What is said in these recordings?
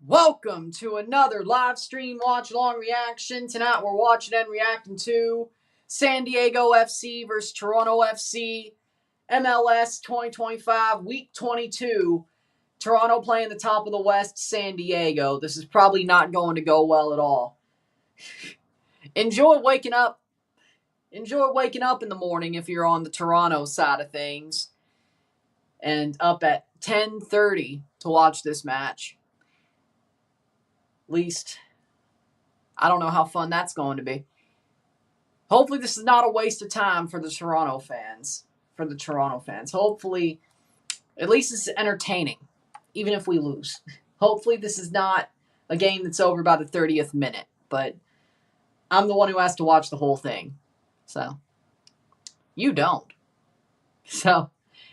Welcome to another live stream watch along reaction. Tonight we're watching and reacting to San Diego FC versus Toronto FC, MLS 2025, Week 22. Toronto playing the top of the West, San Diego. This is probably not going to go well at all. Enjoy waking up in the morning if you're on the Toronto side of things. And up at 10:30 to watch this match. At least, I don't know how fun that's going to be. Hopefully this is not a waste of time for the Toronto fans. Hopefully, at least it's entertaining, even if we lose. Hopefully this is not a game that's over by the 30th minute. But I'm the one who has to watch the whole thing. So, you don't. So,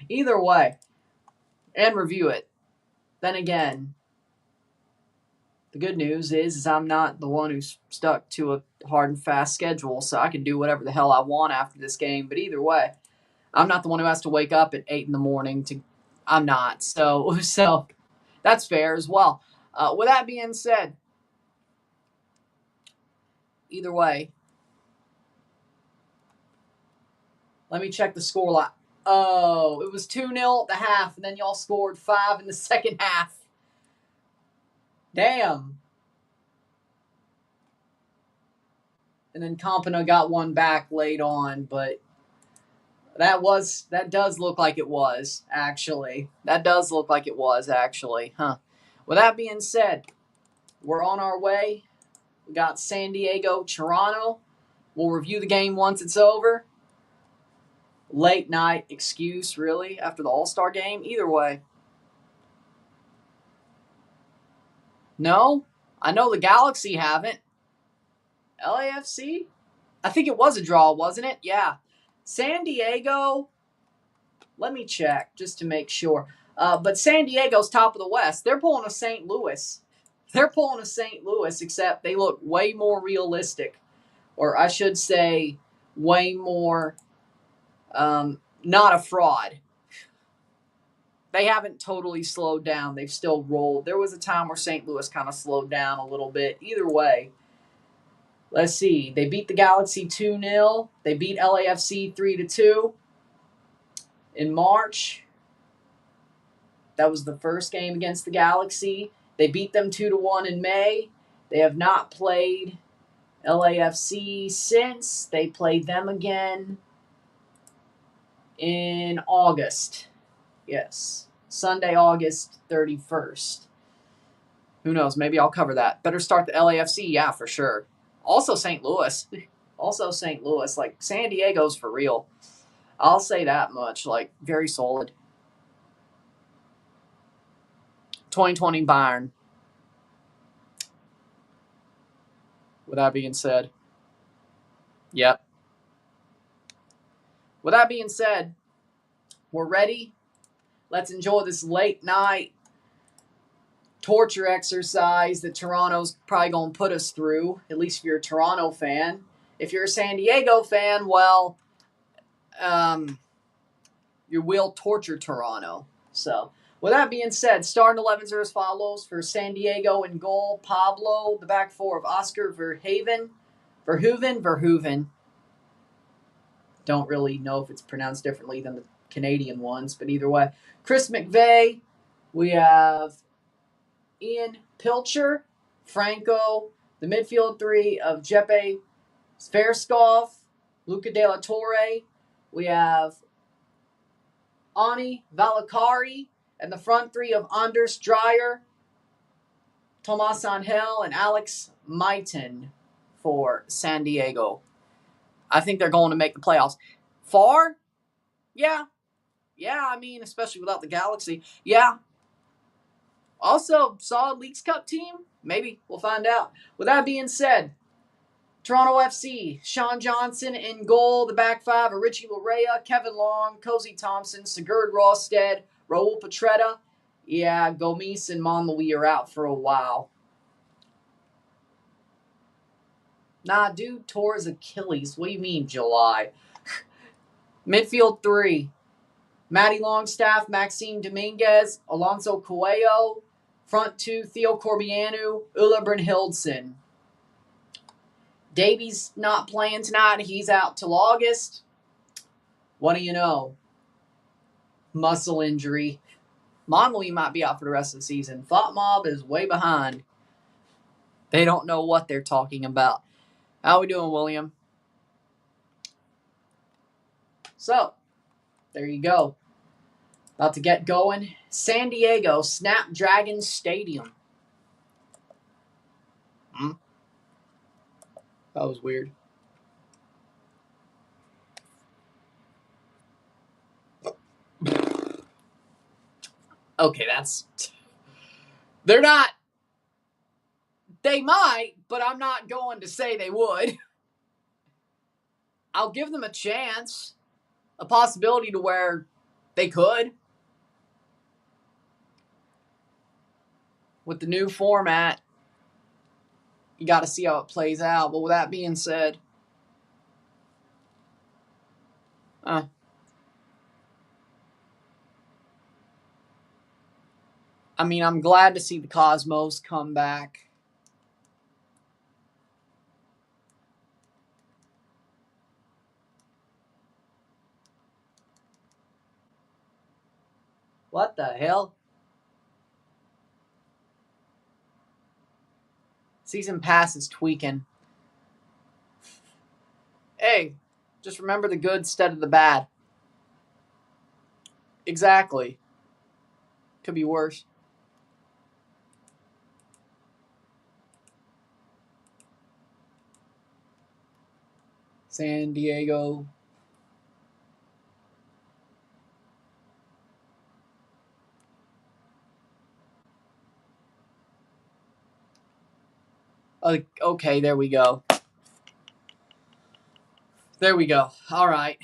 either way, and review it. Then again, the good news is I'm not the one who's stuck to a hard and fast schedule, so I can do whatever the hell I want after this game. But either way, I'm not the one who has to wake up at 8 in the morning. I'm not. So that's fair as well. With that being said, either way, let me check the score line. Oh, it was 2-0 at the half, and then y'all scored 5 in the second half. Damn. And then Compano got one back late on, but that does look like it was, actually. Huh. With that being said, we're on our way. We got San Diego, Toronto. We'll review the game once it's over. Late night excuse, really, after the All-Star game. Either way. No, I know the Galaxy haven't. LAFC? I think it was a draw, wasn't it? Yeah. San Diego, let me check just to make sure. But San Diego's top of the West. They're pulling a St. Louis. Except they look way more realistic. Or I should say, way more not a fraud. They haven't totally slowed down. They've still rolled. There was a time where St. Louis kind of slowed down a little bit. Either way, let's see. They beat the Galaxy 2-0. They beat LAFC 3-2 in March. That was the first game against the Galaxy. They beat them 2-1 in May. They have not played LAFC since. They played them again in August. Yes. Sunday, August 31st. Who knows? Maybe I'll cover that. Better start the LAFC. Yeah, for sure. Also St. Louis. Like, San Diego's for real. I'll say that much. Like, very solid. 2020 Bayern. With that being said. Yep. With that being said, we're ready. Let's enjoy this late night torture exercise that Toronto's probably going to put us through, at least if you're a Toronto fan. If you're a San Diego fan, well, you will torture Toronto. So, with that being said, starting 11s are as follows. For San Diego in goal, Pablo. The back four of Oscar Verhoeven. Don't really know if it's pronounced differently than the Canadian ones, but either way. Chris McVeigh. We have Ian Pilcher, Franco. The midfield three of Yepez Sverskov, Luca De La Torre. We have Ani Valakari. And the front three of Anders Dreyer, Tomas Angel, and Alex Maitin for San Diego. I think they're going to make the playoffs. Far? Yeah. Yeah, I mean, especially without the Galaxy. Yeah. Also, solid Leagues Cup team? Maybe. We'll find out. With that being said, Toronto FC, Sean Johnson in goal. The back five are Richie Larea, Kevin Long, Cozy Thompson, Sigurd Rosted, Raul Petretta. Yeah, Gomes and Monlouis are out for a while. Nah, dude tore his Achilles. What do you mean, July? Midfield three. Matty Longstaff, Maxime Dominguez, Alonso Coelho, Front two, Theo Corbianu, Ulla Brynhildsen. Davies not playing tonight. He's out till August. What do you know? Muscle injury. Monley might be out for the rest of the season. Fut Mob is way behind. They don't know what they're talking about. How we doing, William? So, there you go. About to get going. San Diego Snapdragon Stadium. That was weird. Okay, that's... They're not... They might, but I'm not going to say they would. I'll give them a chance. A possibility to where they could. With the new format, you got to see how it plays out. But with that being said... I mean, I'm glad to see the Cosmos come back. What the hell? Season Pass is tweaking. Hey, just remember the good instead of the bad. Exactly. Could be worse. San Diego. Okay, there we go. There we go. All right.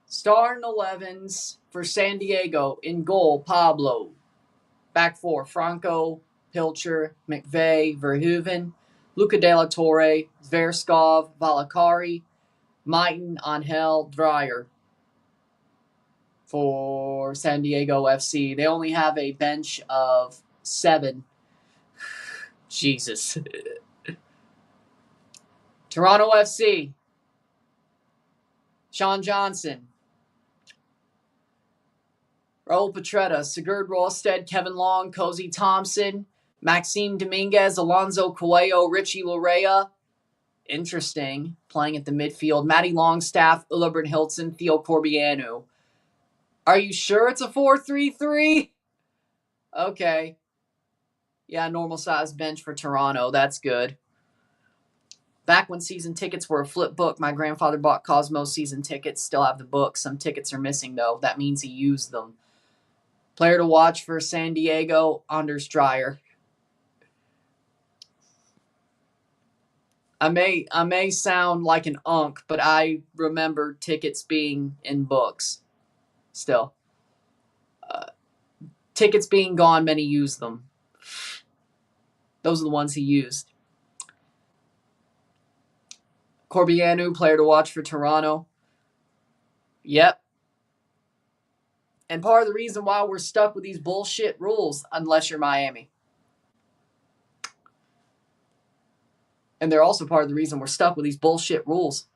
Starting 11s for San Diego. In goal, Pablo. Back four, Franco, Pilcher, McVeigh, Verhoeven, Luca De La Torre, Zverskov, Valakari, Maiton, Angel, Dreyer for San Diego FC. They only have a bench of 7. Jesus. Toronto FC. Sean Johnson. Raul Petretta, Sigurd Rosted, Kevin Long, Cozy Thompson, Maxime Dominguez, Alonso Coelho, Richie Larea. Interesting. Playing at the midfield. Matty Longstaff, Ulla Brynhildsen, Theo Corbianu. Are you sure it's a 4-3-3? Okay. Yeah, normal size bench for Toronto. That's good. Back when season tickets were a flip book, my grandfather bought Cosmos season tickets. Still have the book. Some tickets are missing, though. That means he used them. Player to watch for San Diego, Anders Dreyer. I may sound like an unk, but I remember tickets being in books. Still. Tickets being gone, many used them. Those are the ones he used. Corbianu, player to watch for Toronto. Yep. And part of the reason why we're stuck with these bullshit rules, unless you're Miami. And they're also part of the reason we're stuck with these bullshit rules.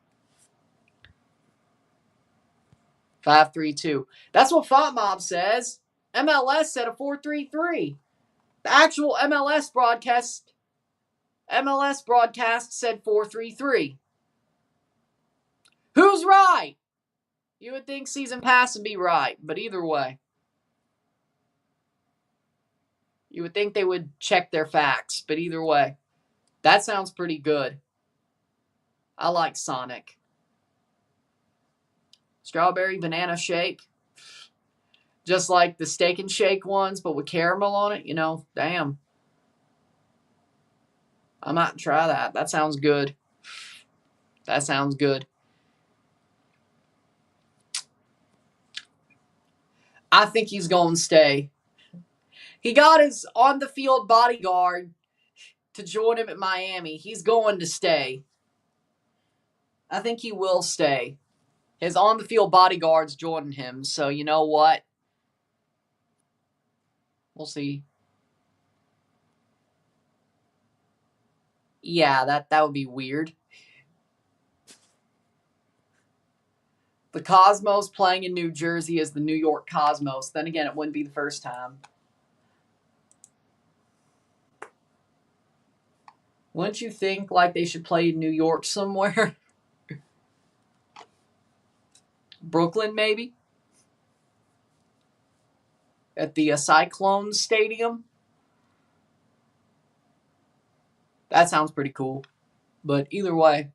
5-3-2. That's what Fut Mob says. MLS said a 4-3-3. The actual MLS broadcast said 4-3-3. Who's right? You would think season pass would be right, but either way. You would think they would check their facts, but either way. That sounds pretty good. I like Sonic. Strawberry banana shake. Just like the steak and shake ones, but with caramel on it. You know, damn. I might try that. That sounds good. That sounds good. I think he's going to stay. He got his on-the-field bodyguard to join him at Miami. He's going to stay. I think he will stay. His on-the-field bodyguard's joining him, so you know what? We'll see. Yeah, that would be weird. The Cosmos playing in New Jersey as the New York Cosmos. Then again, it wouldn't be the first time. Wouldn't you think like they should play in New York somewhere? Brooklyn, maybe? At the Cyclones Stadium? That sounds pretty cool. But either way.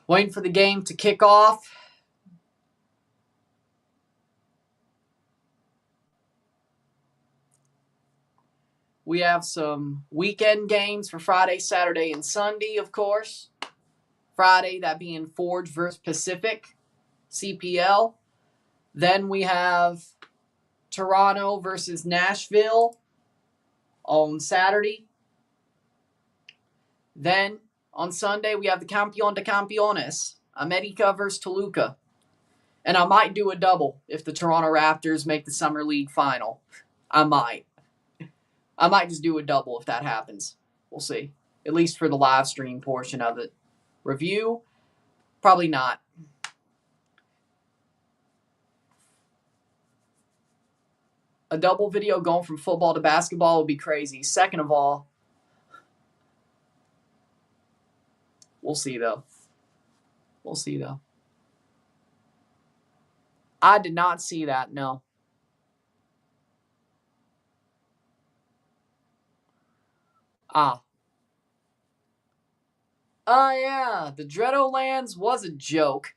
Waiting for the game to kick off. We have some weekend games for Friday, Saturday, and Sunday, of course. Friday, that being Forge versus Pacific, CPL. Then we have Toronto versus Nashville on Saturday. Then on Sunday, we have the Campeón de Campeones, America versus Toluca. And I might do a double if the Toronto Raptors make the Summer League final. I might just do a double if that happens. We'll see. At least for the live stream portion of it. Review? Probably not. A double video going from football to basketball would be crazy. Second of all, we'll see though. We'll see though. I did not see that, no. Ah. Oh, yeah. The Dreadowlands was a joke.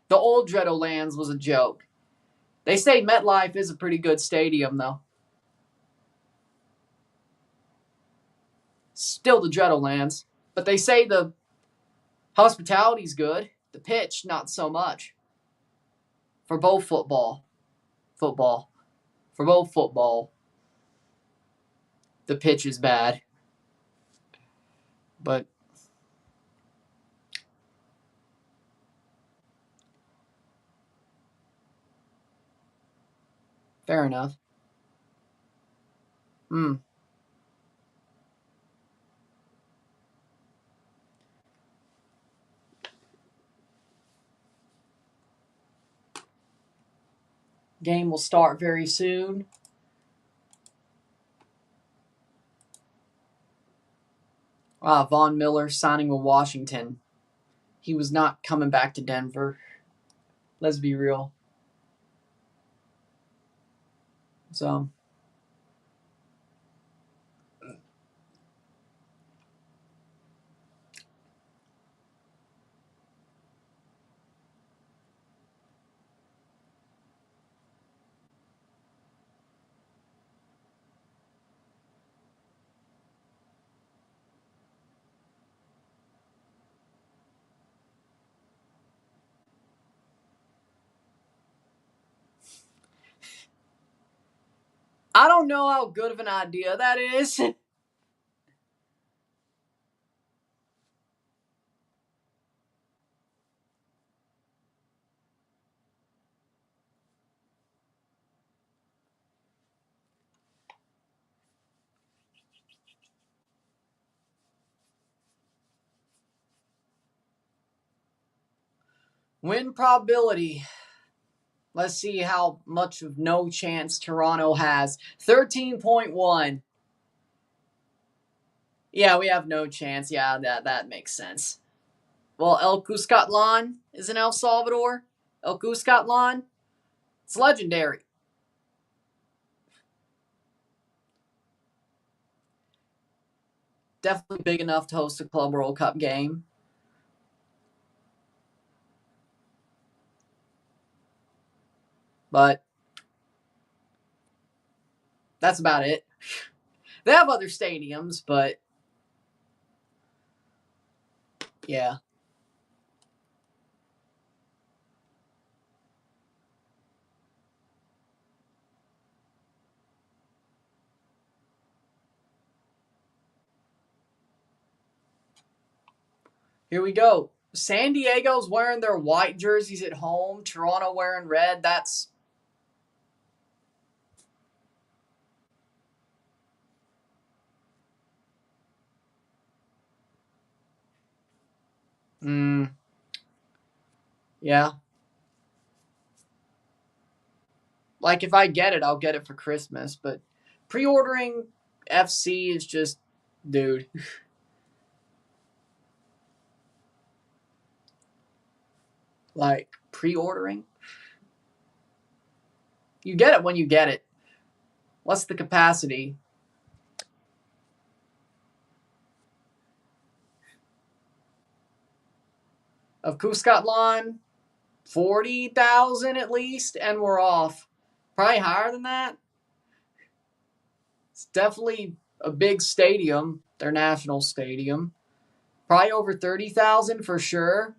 The old Dreadowlands was a joke. They say MetLife is a pretty good stadium, though. Still the Dreadowlands. But they say the hospitality's good. The pitch, not so much. For both football. For both football. The pitch is bad. But fair enough. Game will start very soon. Von Miller signing with Washington. He was not coming back to Denver. Let's be real. So, I don't know how good of an idea that is. Win probability. Let's see how much of no chance Toronto has. 13.1. Yeah, we have no chance. Yeah, that makes sense. Well, El Cuscatlan is in El Salvador. El Cuscatlan. It's legendary. Definitely big enough to host a Club World Cup game. But that's about it. They have other stadiums, but yeah. Here we go. San Diego's wearing their white jerseys at home. Toronto wearing red. That's... yeah. Like, if I get it, I'll get it for Christmas. But pre-ordering FC is just... dude. Like, pre-ordering? You get it when you get it. What's the capacity? Of Cuscatlán? 40,000 at least, and we're off. Probably higher than that. It's definitely a big stadium, their national stadium. Probably over 30,000 for sure.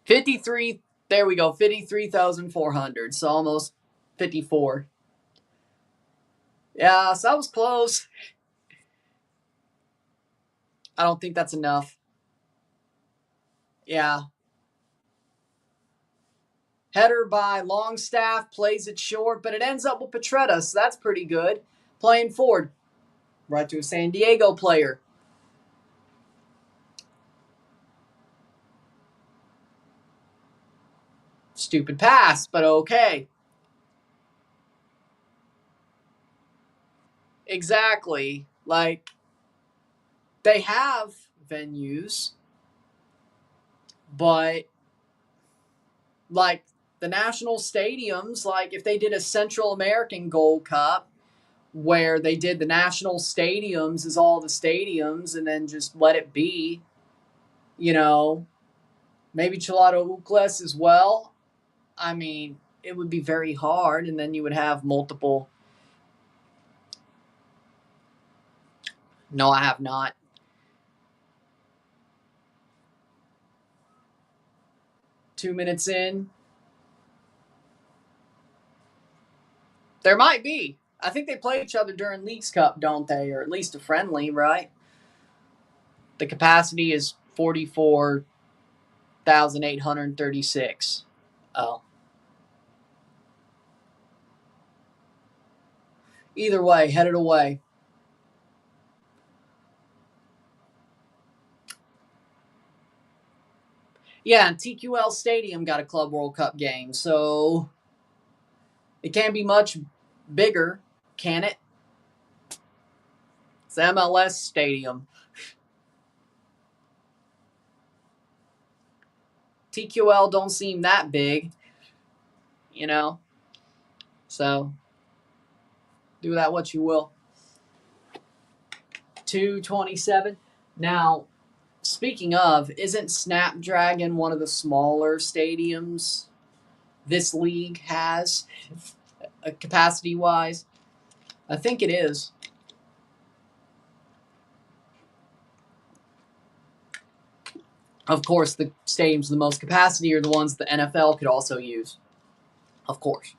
53, there we go, 53,400, so almost 54. Yeah, so that was close. I don't think that's enough. Yeah. Header by Longstaff, plays it short, but it ends up with Petretta, so that's pretty good. Playing forward. Right to a San Diego player. Stupid pass, but okay. Exactly. Like, they have venues, but like the national stadiums, like if they did a Central American Gold Cup where they did the national stadiums as all the stadiums and then just let it be, you know, maybe Tlatelolco as well. I mean, it would be very hard, and then you would have multiple. No, I have not. Two minutes in. There might be. I think they play each other during Leagues Cup, don't they? Or at least a friendly, right? The capacity is 44,836. Oh. Either way, headed away. Yeah, and TQL Stadium got a Club World Cup game, so it can't be much bigger, can it? It's the MLS Stadium. TQL don't seem that big, you know? So, do that what you will. 227. Now, speaking of, isn't Snapdragon one of the smaller stadiums this league has, capacity-wise? I think it is. Of course, the stadiums with the most capacity are the ones the NFL could also use. Of course.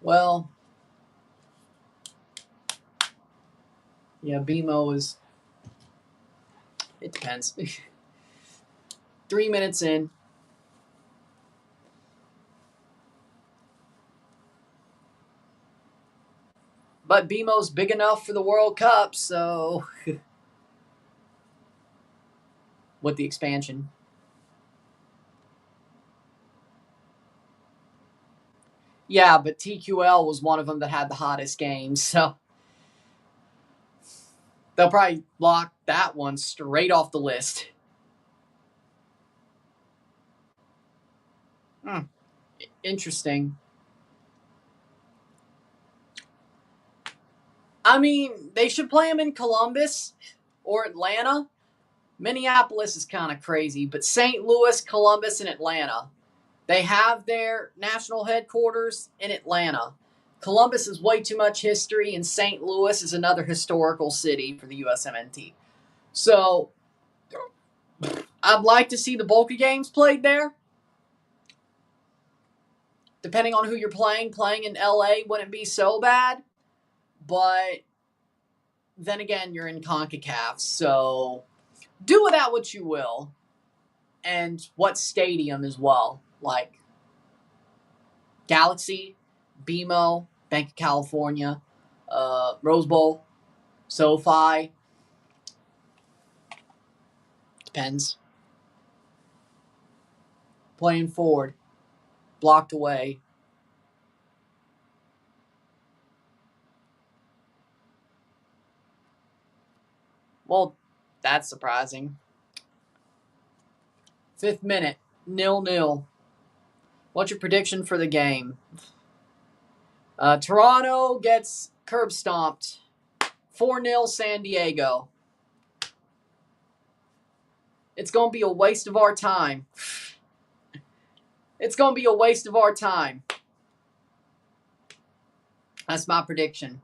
Well, yeah, BMO is... it depends. 3 minutes in. But BMO's big enough for the World Cup, so... with the expansion. Yeah, but TQL was one of them that had the hottest games, so... they'll probably lock that one straight off the list. Interesting. I mean, they should play them in Columbus or Atlanta. Minneapolis is kind of crazy, but St. Louis, Columbus, and Atlanta, they have their national headquarters in Atlanta. Columbus is way too much history, and St. Louis is another historical city for the USMNT. So, I'd like to see the bulk of games played there. Depending on who you're playing in LA wouldn't be so bad. But then again, you're in CONCACAF, so do with that what you will. And what stadium as well. Like Galaxy, BMO, Bank of California, Rose Bowl, SoFi. Depends. Playing forward. Blocked away. Well, that's surprising. 5th minute, 0-0. What's your prediction for the game? Toronto gets curb stomped. 4-0 San Diego. It's going to be a waste of our time. It's going to be a waste of our time. That's my prediction.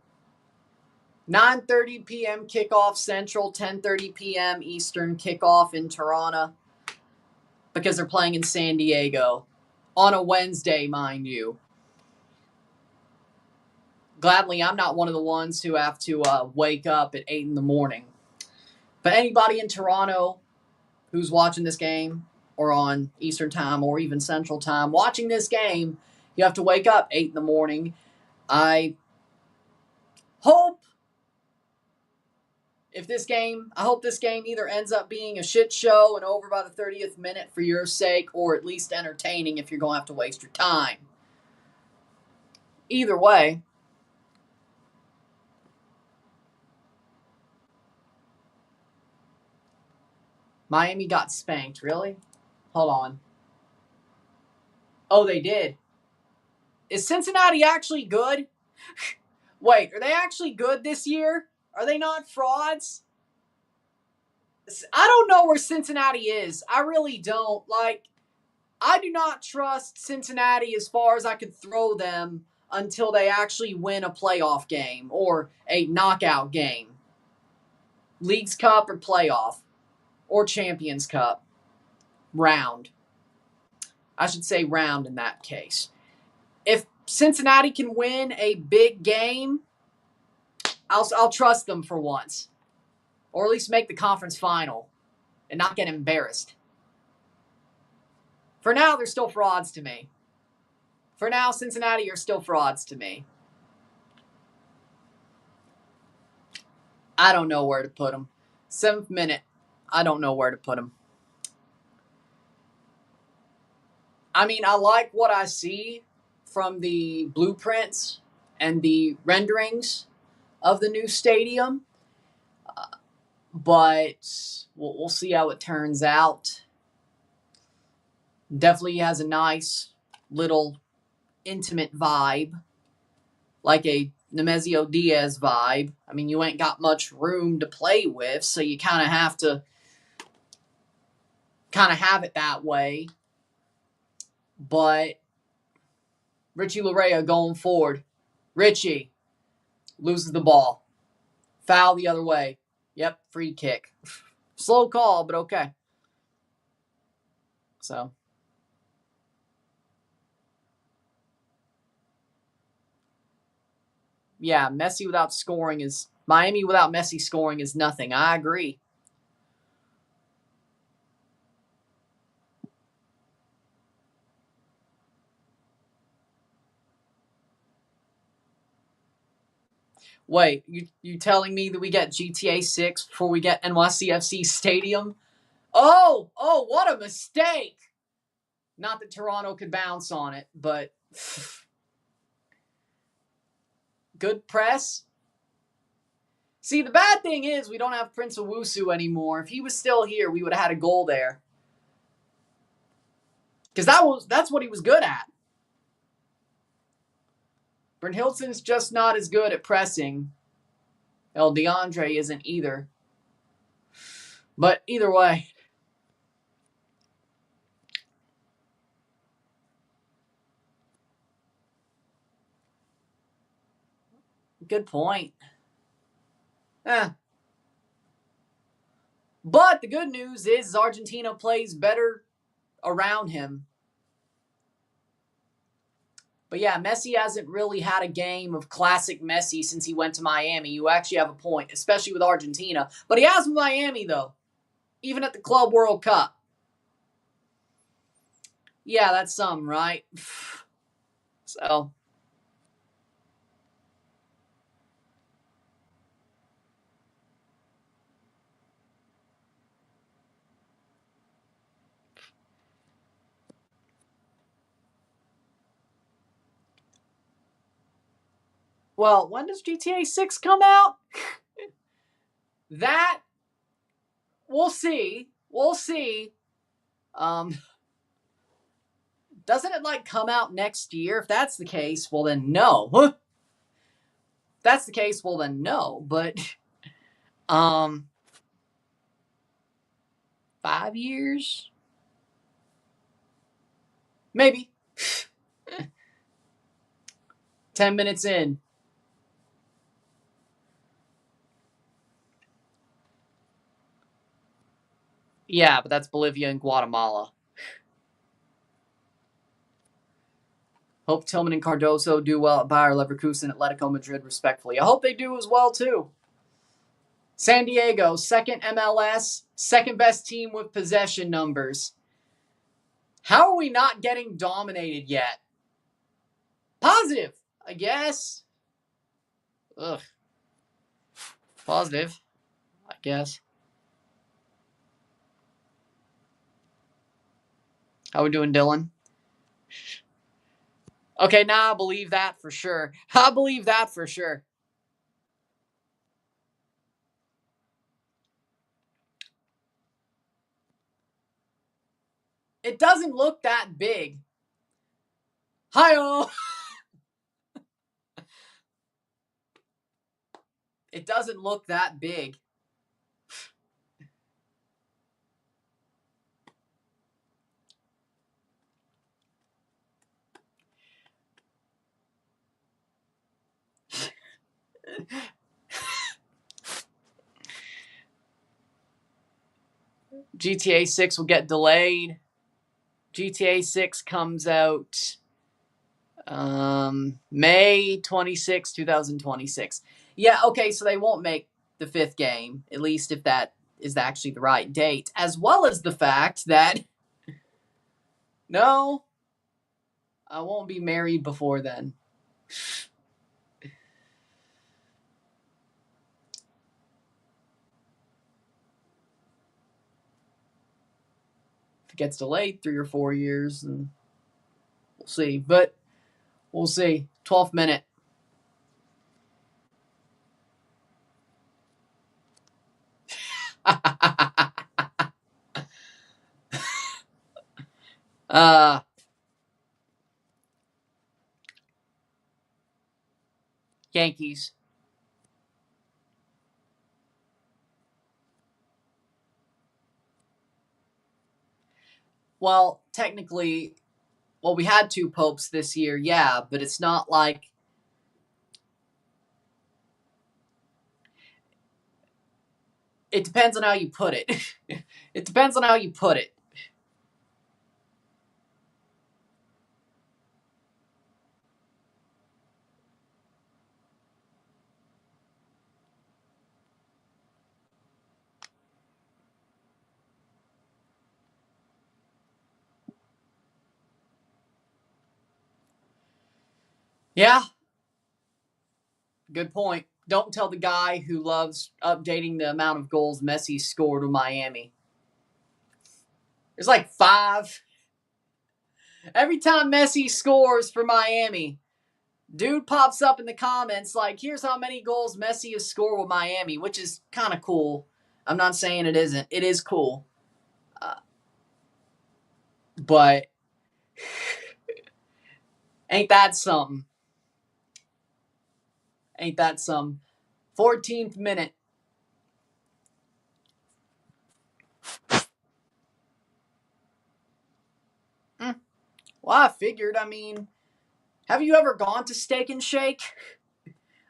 9:30 p.m. kickoff Central, 10:30 p.m. Eastern kickoff in Toronto because they're playing in San Diego on a Wednesday, mind you. Gladly, I'm not one of the ones who have to wake up at 8 in the morning. But anybody in Toronto who's watching this game or on Eastern time or even Central time watching this game, you have to wake up 8 in the morning. I hope this game either ends up being a shit show and over by the 30th minute for your sake, or at least entertaining if you're going to have to waste your time. Either way. Miami got spanked. Really? Hold on. Oh, they did. Is Cincinnati actually good? Wait, are they actually good this year? Are they not frauds? I don't know where Cincinnati is. I really don't. I do not trust Cincinnati as far as I could throw them until they actually win a playoff game or a knockout game. Leagues Cup or playoff or Champions Cup. Round. I should say round in that case. If Cincinnati can win a big game, I'll trust them for once. Or at least make the conference final and not get embarrassed. For now, they're still frauds to me. For now, Cincinnati are still frauds to me. I don't know where to put them. 7th minute, I don't know where to put them. I mean, I like what I see from the blueprints and the renderings of the new stadium. But we'll see how it turns out. Definitely has a nice little intimate vibe. Like a Nemesio Diaz vibe. I mean, you ain't got much room to play with, so you kind of have to have it that way. But Richie Laryea going forward. Richie loses the ball. Foul the other way. Yep, free kick. Slow call, but okay. So. Yeah, Messi without scoring is... Miami without Messi scoring is nothing. I agree. Wait, you telling me that we get GTA 6 before we get NYCFC Stadium? Oh, what a mistake! Not that Toronto could bounce on it, but... Good press. See, the bad thing is we don't have Prince Owusu anymore. If he was still here, we would have had a goal there. Because that's what he was good at. Brynhildson's just not as good at pressing. El DeAndre isn't either. But either way. Good point. But the good news is Argentina plays better around him. But yeah, Messi hasn't really had a game of classic Messi since he went to Miami. You actually have a point, especially with Argentina. But he has with Miami, though, even at the Club World Cup. Yeah, that's some, right? So. Well, when does GTA 6 come out? That, we'll see. We'll see. Doesn't it, like, come out next year? If that's the case, well, then no. If that's the case, well, then no. But, 5 years? Maybe. 10 minutes in. Yeah, but that's Bolivia and Guatemala. Hope Tillman and Cardoso do well at Bayer Leverkusen, Atletico Madrid, respectfully. I hope they do as well, too. San Diego, second MLS, second best team with possession numbers. How are we not getting dominated yet? Positive, I guess. Ugh. Positive, I guess. How we doing, Dylan? Okay, now I believe that for sure. I believe that for sure. It doesn't look that big. Hi-oh! It doesn't look that big. GTA 6 will get delayed. GTA 6 comes out May 26, 2026. Yeah, okay, so they won't make the 5th game, at least if that is actually the right date, as well as the fact that no, I won't be married before then. If it gets delayed 3 or 4 years, and we'll see. But we'll see. 12th minute. Yankees. Well, technically, we had 2 popes this year, yeah, but it's not like it depends on how you put it. It depends on how you put it. Yeah. Good point. Don't tell the guy who loves updating the amount of goals Messi scored with Miami. There's like 5. Every time Messi scores for Miami, dude pops up in the comments like, here's how many goals Messi has scored with Miami, which is kind of cool. I'm not saying it isn't. It is cool. But ain't that something? Ain't that some? 14th minute. Well, I figured, I mean, have you ever gone to Steak and Shake?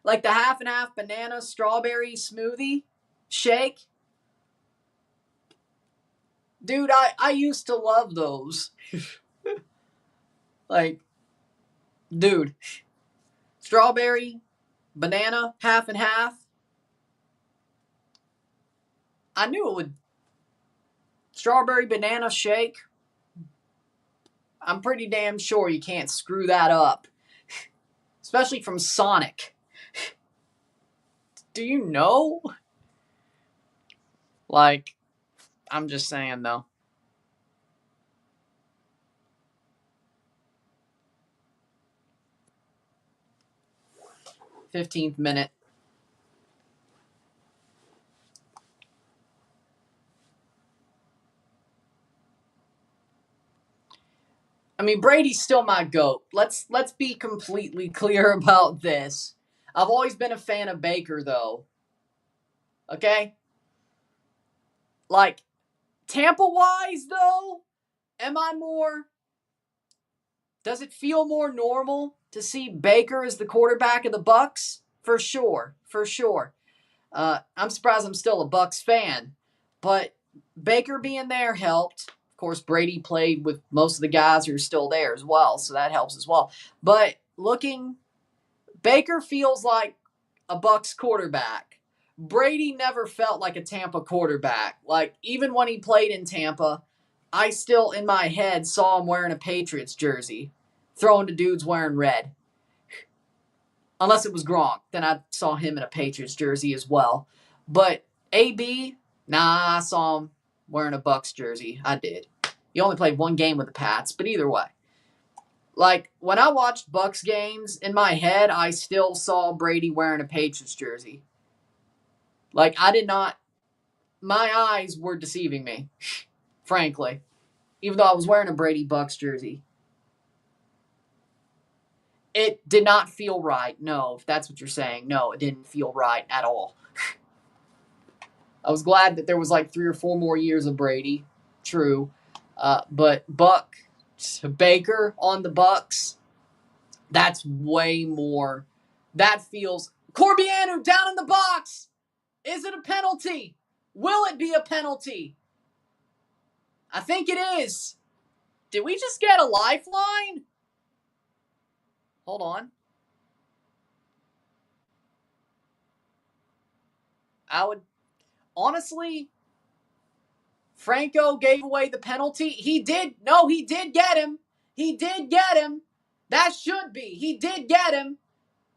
Like the half and half banana strawberry smoothie shake? Dude, I used to love those. Like, Dude, strawberry, banana, half and half. I knew it would. Strawberry banana shake. I'm pretty damn sure you can't screw that up. Especially from Sonic. Do you know? Like, I'm just saying though. 15th minute. I mean, Brady's still my GOAT. Let's be completely clear about this. I've always been a fan of Baker, though. Okay? Like, Tampa-wise, though, am I more... Does it feel more normal to see Baker as the quarterback of the Bucs? For sure. For sure. I'm surprised I'm still a Bucs fan. But Baker being there helped. Of course, Brady played with most of the guys who are still there as well, so that helps as well. But Baker feels like a Bucs quarterback. Brady never felt like a Tampa quarterback. Like, even when he played in Tampa, I still, in my head, saw him wearing a Patriots jersey, throwing to dudes wearing red. Unless it was Gronk, then I saw him in a Patriots jersey as well. But AB, nah, I saw him wearing a Bucs jersey. I did. He only played one game with the Pats, but either way. Like, when I watched Bucs games, in my head, I still saw Brady wearing a Patriots jersey. Like, I did not... My eyes were deceiving me, frankly. Even though I was wearing a Brady Bucs jersey. It did not feel right. No, if that's what you're saying. No, it didn't feel right at all. I was glad that there was like 3 or 4 more years of Brady. True. But Baker on the Bucs, that's way more. That feels... Corbianu down in the box! Is it a penalty? Will it be a penalty? I think it is. Did we just get a lifeline? Hold on. I would... Honestly, Franco gave away the penalty. He did. No, he did get him. He did get him. That should be. He did get him.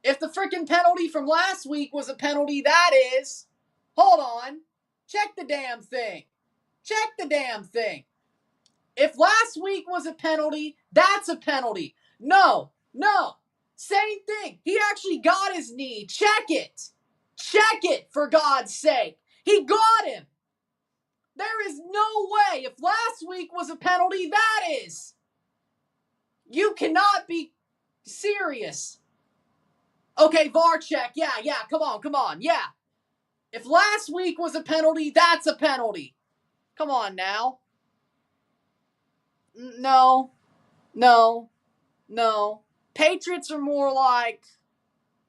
If the freaking penalty from last week was a penalty, that is. Hold on. Check the damn thing. Check the damn thing. If last week was a penalty, that's a penalty. No. Same thing. He actually got his knee. Check it. Check it, for God's sake. He got him. There is no way. If last week was a penalty, that is. You cannot be serious. Okay, VAR check. Yeah, come on. Yeah. If last week was a penalty, that's a penalty. Come on now. No. Patriots are more like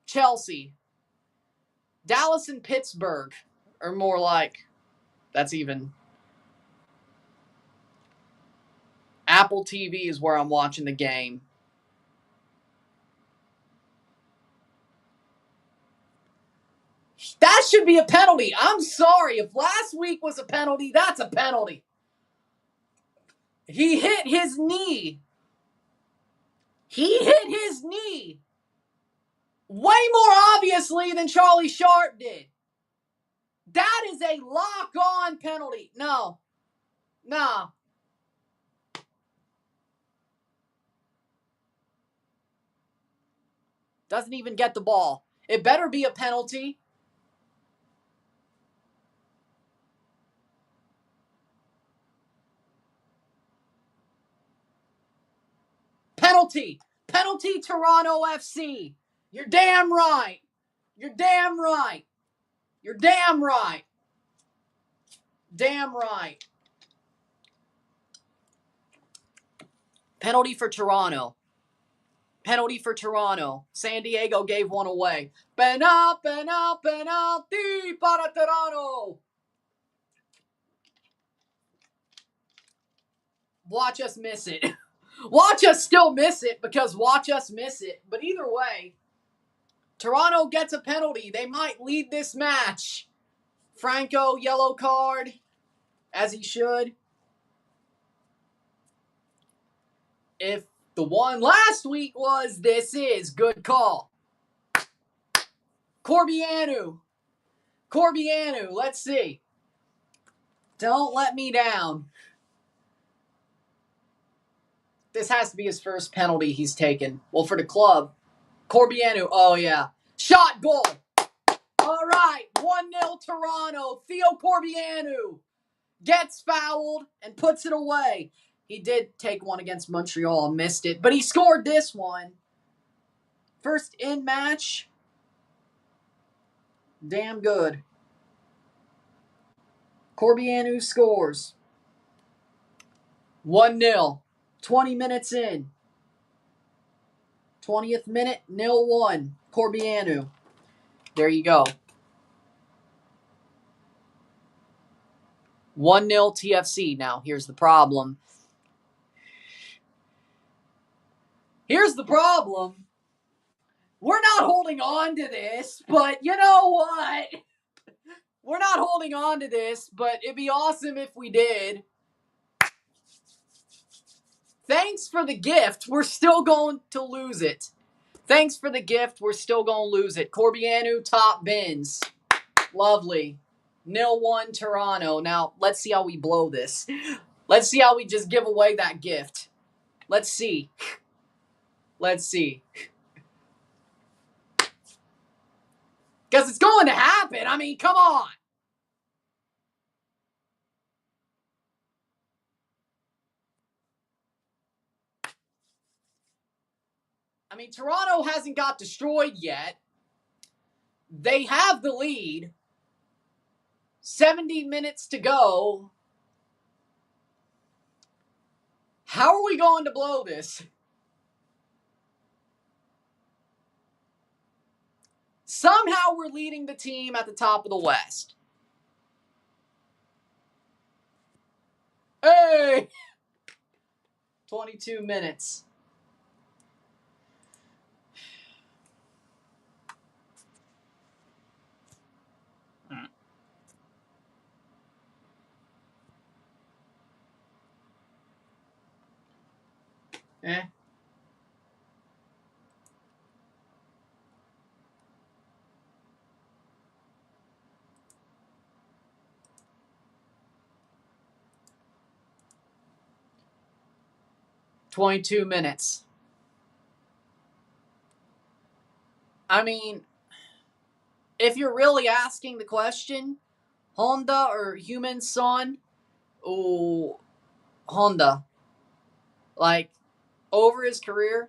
Chelsea. Dallas and Pittsburgh are more like... That's even... Apple TV is where I'm watching the game. That should be a penalty. I'm sorry. If last week was a penalty, that's a penalty. He hit his knee. Way more obviously than Charlie Sharp did. That is a lock-on penalty. No. Doesn't even get the ball. It better be a penalty. Penalty, Toronto FC. You're damn right. Damn right. Penalty for Toronto. San Diego gave one away. Penalty para Toronto. Watch us miss it. Watch us still miss it because watch us miss it. But either way, Toronto gets a penalty. They might lead this match. Franco, yellow card, as he should. If the one last week was, this is good call. Corbianu, let's see. Don't let me down. This has to be his first penalty he's taken. Well, for the club. Corbianu, oh yeah. Shot goal. All right, 1-0 Toronto. Theo Corbianu gets fouled and puts it away. He did take one against Montreal, missed it, but he scored this one. First in match. Damn good. Corbianu scores. 1-0. 20 minutes in. 20th minute, 0-1. Corbianu. There you go. 1-0 TFC. Now, here's the problem. We're not holding on to this, but you know what? We're not holding on to this, but it'd be awesome if we did. Thanks for the gift. We're still going to lose it. Thanks for the gift. We're still going to lose it. Corbianu, top bins. Lovely. 0-1 Toronto. Now, let's see how we blow this. Let's see how we just give away that gift. Let's see. Because it's going to happen. I mean, come on. I mean, Toronto hasn't got destroyed yet. They have the lead. 70 minutes to go. How are we going to blow this? Somehow we're leading the team at the top of the West. Hey! 22 minutes. Eh. $22 minutes. I mean, if you're really asking the question, Honda or Human Son? Oh, Honda. Like, over his career,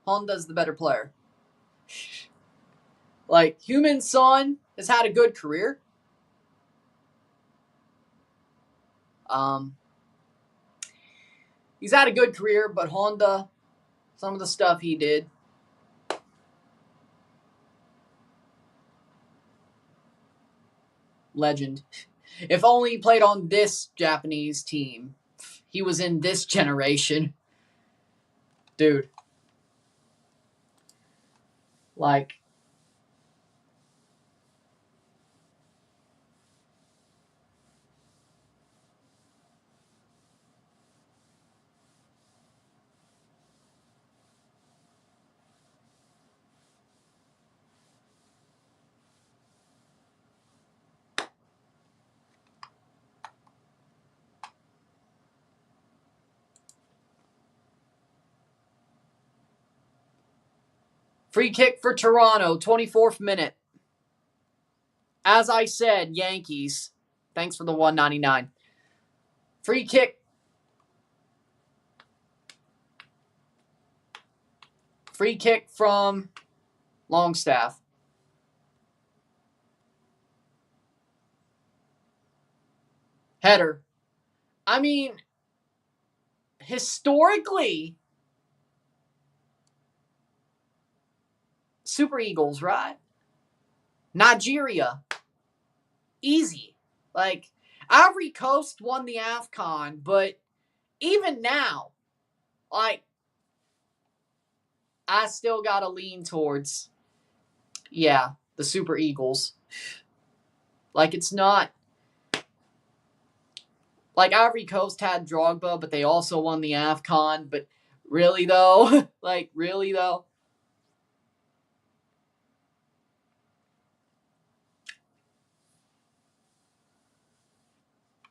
Honda's the better player. Like, Human Son has had a good career. He's had a good career, but Honda, some of the stuff he did. Legend. If only he played on this Japanese team. He was in this generation. Dude. Like, free kick for Toronto, 24th minute. As I said, Yankees. Thanks for the $1.99. Free kick. Free kick from Longstaff. Header. I mean, historically, Super Eagles, right? Nigeria. Easy. Like, Ivory Coast won the AFCON, but even now, Like, I still got to lean towards, yeah, the Super Eagles. Like, it's not. Like, Ivory Coast had Drogba, but they also won the AFCON. But really, though? Like, really, though?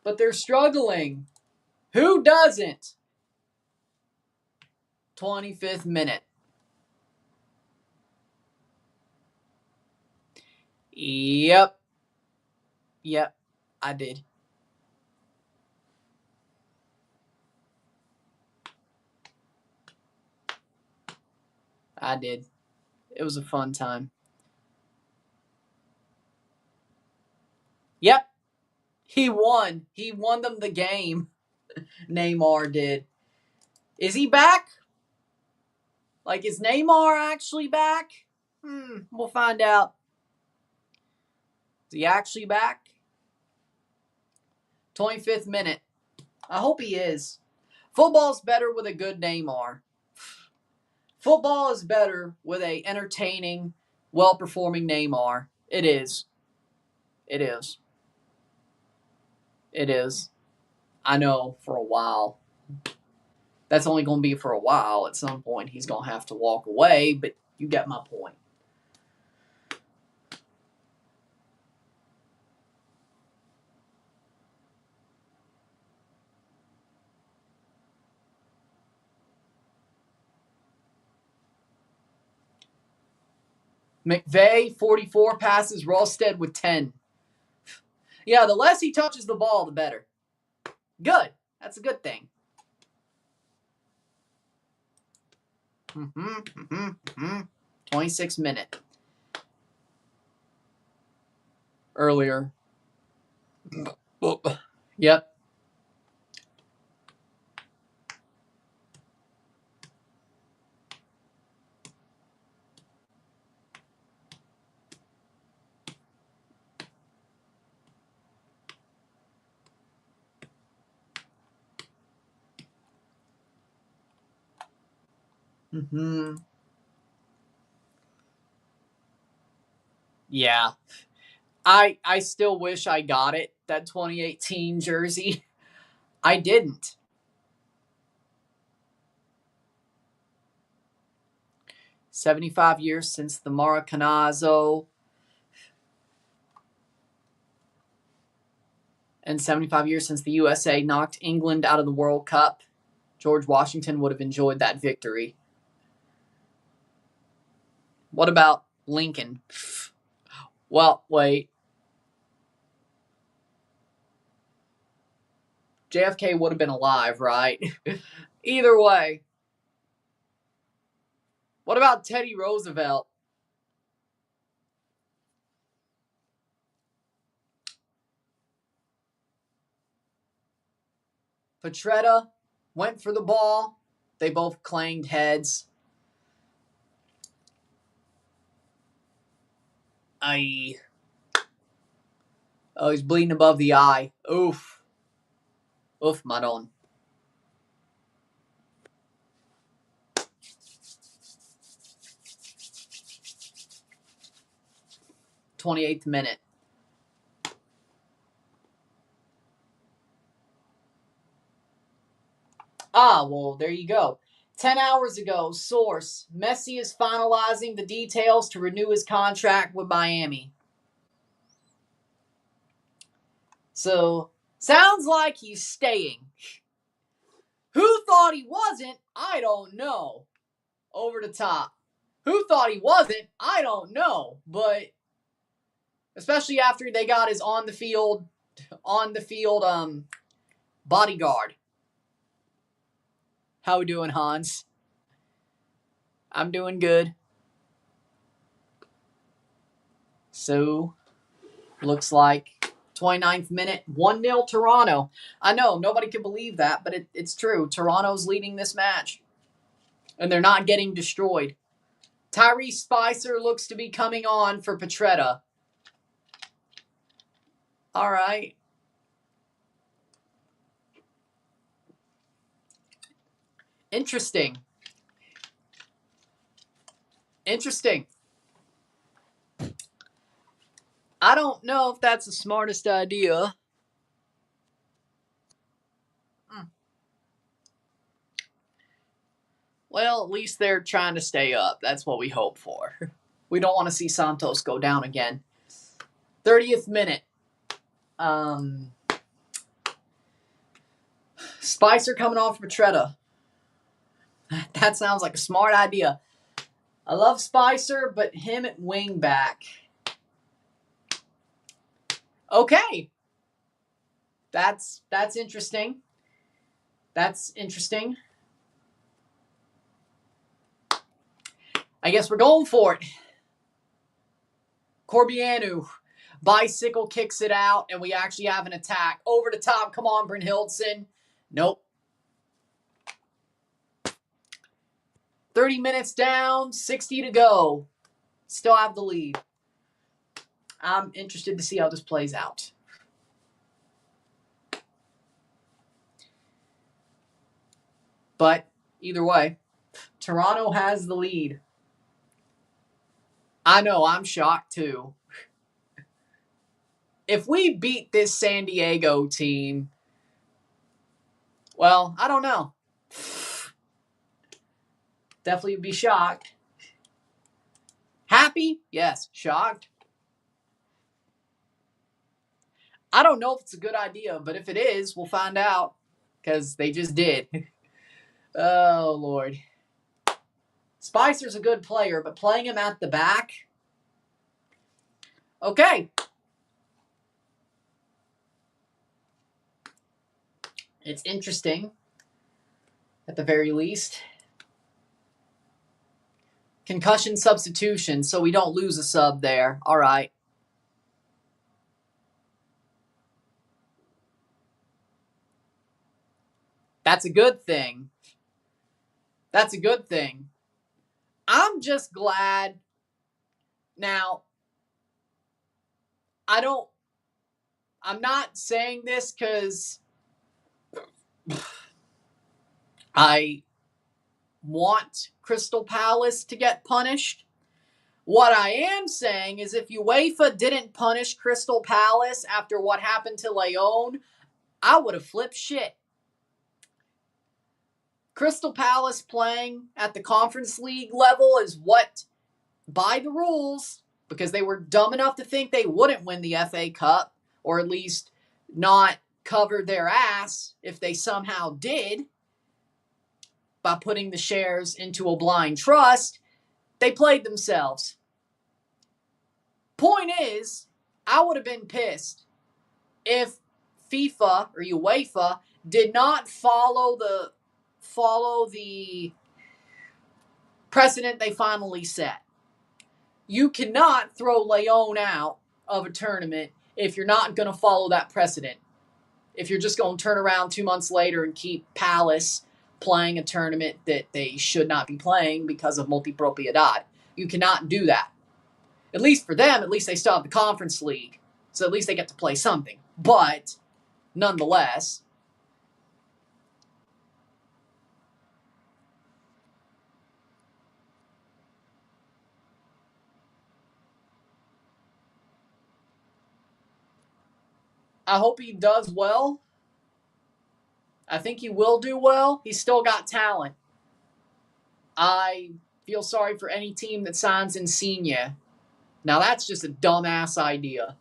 But they're struggling. Who doesn't? 25th minute. Yep. Yep. I did. I did. It was a fun time. Yep. He won. He won them the game. Neymar did. Is he back? Like, is Neymar actually back? We'll find out. Is he actually back? 25th minute. I hope he is. Football's better with a good Neymar. Football is better with a entertaining, well-performing Neymar. It is. It is. It is. I know, for a while. That's only going to be for a while. At some point, he's going to have to walk away, but you get my point. McVay, 44 passes. Ralsted with 10. Yeah, the less he touches the ball, the better. Good. That's a good thing. 26 minute. Earlier. Yep. Yeah. I still wish I got it, that 2018 jersey. I didn't. "75 years since the Maracanazo and 75 years since the USA knocked England out of the World Cup. George Washington would have enjoyed that victory." What about Lincoln? Well, wait. JFK would have been alive, right? Either way. What about Teddy Roosevelt? Petretta went for the ball. They both clanged heads. Aye. Oh, he's bleeding above the eye. Oof. Oof, Madon. "28th minute. Well, there you go. 10 hours ago, source, Messi is finalizing the details to renew his contract with Miami. So, sounds like he's staying. Who thought he wasn't? I don't know. Over the top. Who thought he wasn't? I don't know. But, especially after they got his on the field bodyguard. How we doing, Hans? I'm doing good. So, looks like 29th minute, 1-0 Toronto. I know, nobody can believe that, but it's true. Toronto's leading this match. And they're not getting destroyed. Tyrese Spicer looks to be coming on for Petretta. All right. Interesting. Interesting. I don't know if that's the smartest idea. Well, at least they're trying to stay up. That's what we hope for. We don't want to see Santos go down again. 30th minute. Spicer coming off Matretta. That sounds like a smart idea. I love Spicer, but him at wing back. Okay. That's interesting. That's interesting. I guess we're going for it. Corbianu. Bicycle kicks it out, and we actually have an attack. Over the top. Come on, Brynhildsen. Nope. 30 minutes down, 60 to go. Still have the lead. I'm interested to see how this plays out. But either way, Toronto has the lead. I know, I'm shocked too. If we beat this San Diego team, well, I don't know. Definitely be shocked. Happy? Yes. Shocked? I don't know if it's a good idea, but if it is, we'll find out. Because they just did. Oh, Lord. Spicer's a good player, but playing him at the back? Okay. It's interesting, at the very least. Concussion substitution, so we don't lose a sub there. All right. That's a good thing. That's a good thing. I'm just glad. Now, I'm not saying this because I want Crystal Palace to get punished. What I am saying is if UEFA didn't punish Crystal Palace after what happened to Leon, I would have flipped shit. Crystal Palace playing at the Conference League level is what, by the rules, because they were dumb enough to think they wouldn't win the FA Cup, or at least not cover their ass if they somehow did, by putting the shares into a blind trust, they played themselves. Point is, I would have been pissed if FIFA or UEFA did not follow the precedent they finally set. You cannot throw Leon out of a tournament if you're not going to follow that precedent. If you're just going to turn around 2 months later and keep Palace playing a tournament that they should not be playing because of multipropiedad. You cannot do that. At least for them, at least they still have the Conference League. So at least they get to play something. But, nonetheless, I hope he does well. I think he will do well. He's still got talent. I feel sorry for any team that signs Insigne. Now that's just a dumbass idea.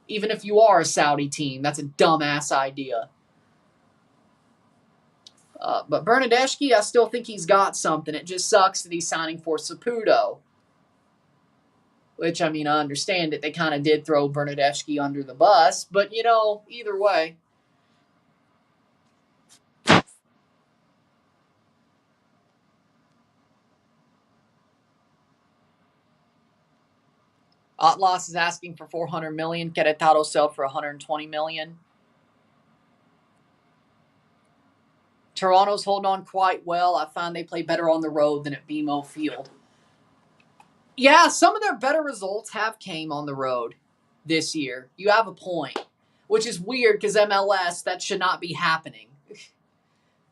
Even if you are a Saudi team, that's a dumbass idea. But Bernadeschi, I still think he's got something. It just sucks that he's signing for Saputo. Which, I mean, I understand it. They kind of did throw Bernadeschi under the bus. But, you know, either way. Atlas is asking for $400 million. Querétaro sell for $120 million. Toronto's holding on quite well. I find they play better on the road than at BMO Field. Yeah, some of their better results have came on the road this year. You have a point. Which is weird because MLS, that should not be happening.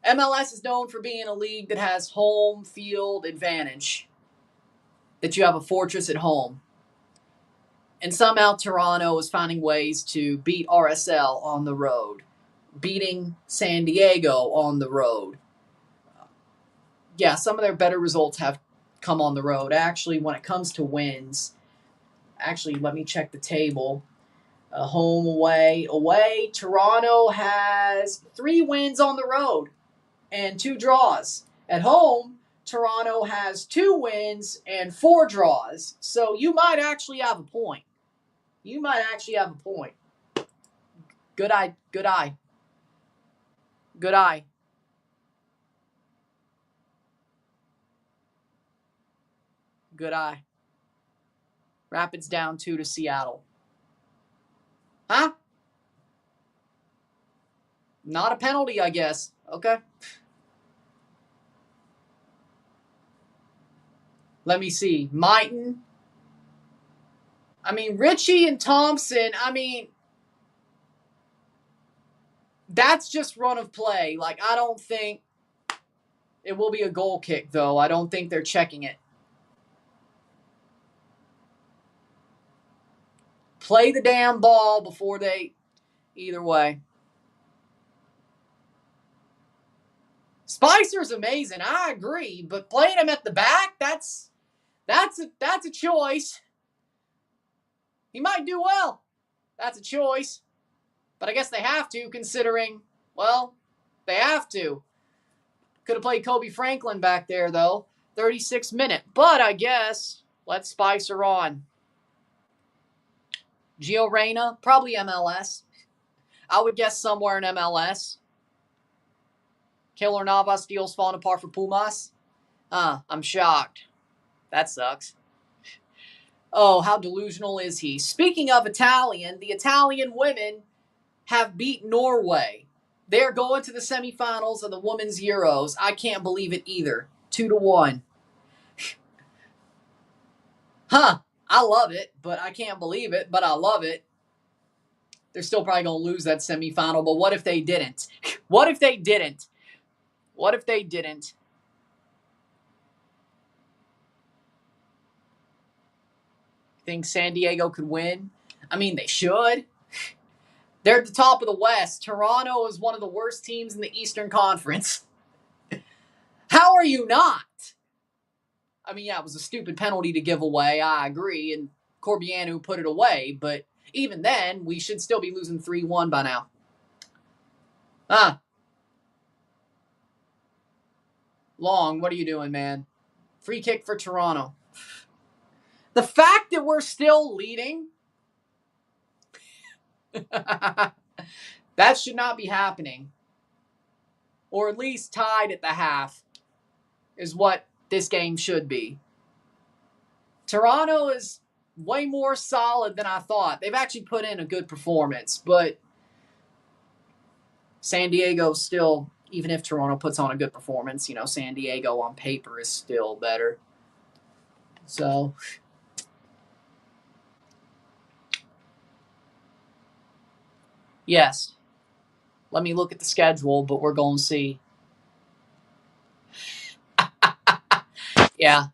MLS is known for being a league that has home field advantage, that you have a fortress at home. And somehow Toronto is finding ways to beat RSL on the road, beating San Diego on the road. Yeah, some of their better results have come on the road. Actually, when it comes to wins, let me check the table. Home, away. Away, Toronto has 3 wins on the road and 2 draws. At home, Toronto has 2 wins and 4 draws. So you might actually have a point. Good eye. Good eye. Good eye. Good eye. Rapids down 2 to Seattle. Huh? Not a penalty, I guess. Okay. Let me see. Mighton. Ritchie and Thompson, that's just run of play. I don't think it will be a goal kick, though. I don't think they're checking it. Play the damn ball before they... Either way. Spicer's amazing. I agree. But playing him at the back, that's a choice. He might do well. That's a choice. But I guess they have to, considering, well, they have to. Could have played Kobe Franklin back there, though. 36 minute. But I guess, let's Spicer on. Gio Reyna, probably MLS. I would guess somewhere in MLS. Keylor Navas deals falling apart for Pumas. I'm shocked. That sucks. Oh, how delusional is he? Speaking of Italian, the Italian women have beat Norway. They're going to the semifinals of the Women's Euros. I can't believe it either. 2-1. Huh. I love it, but I can't believe it, but I love it. They're still probably going to lose that semifinal, but what if they didn't? What if they didn't? What if they didn't? Think San Diego could win? They should. They're at the top of the West. Toronto is one of the worst teams in the Eastern Conference. How are you not? Yeah, it was a stupid penalty to give away. I agree. And Corbianu put it away. But even then, we should still be losing 3-1 by now. Long, what are you doing, man? Free kick for Toronto. The fact that we're still leading, that should not be happening. Or at least tied at the half is what this game should be. Toronto is way more solid than I thought. They've actually put in a good performance, but San Diego still, even if Toronto puts on a good performance, San Diego on paper is still better. So, yes. Let me look at the schedule, but we're going to see. Yeah,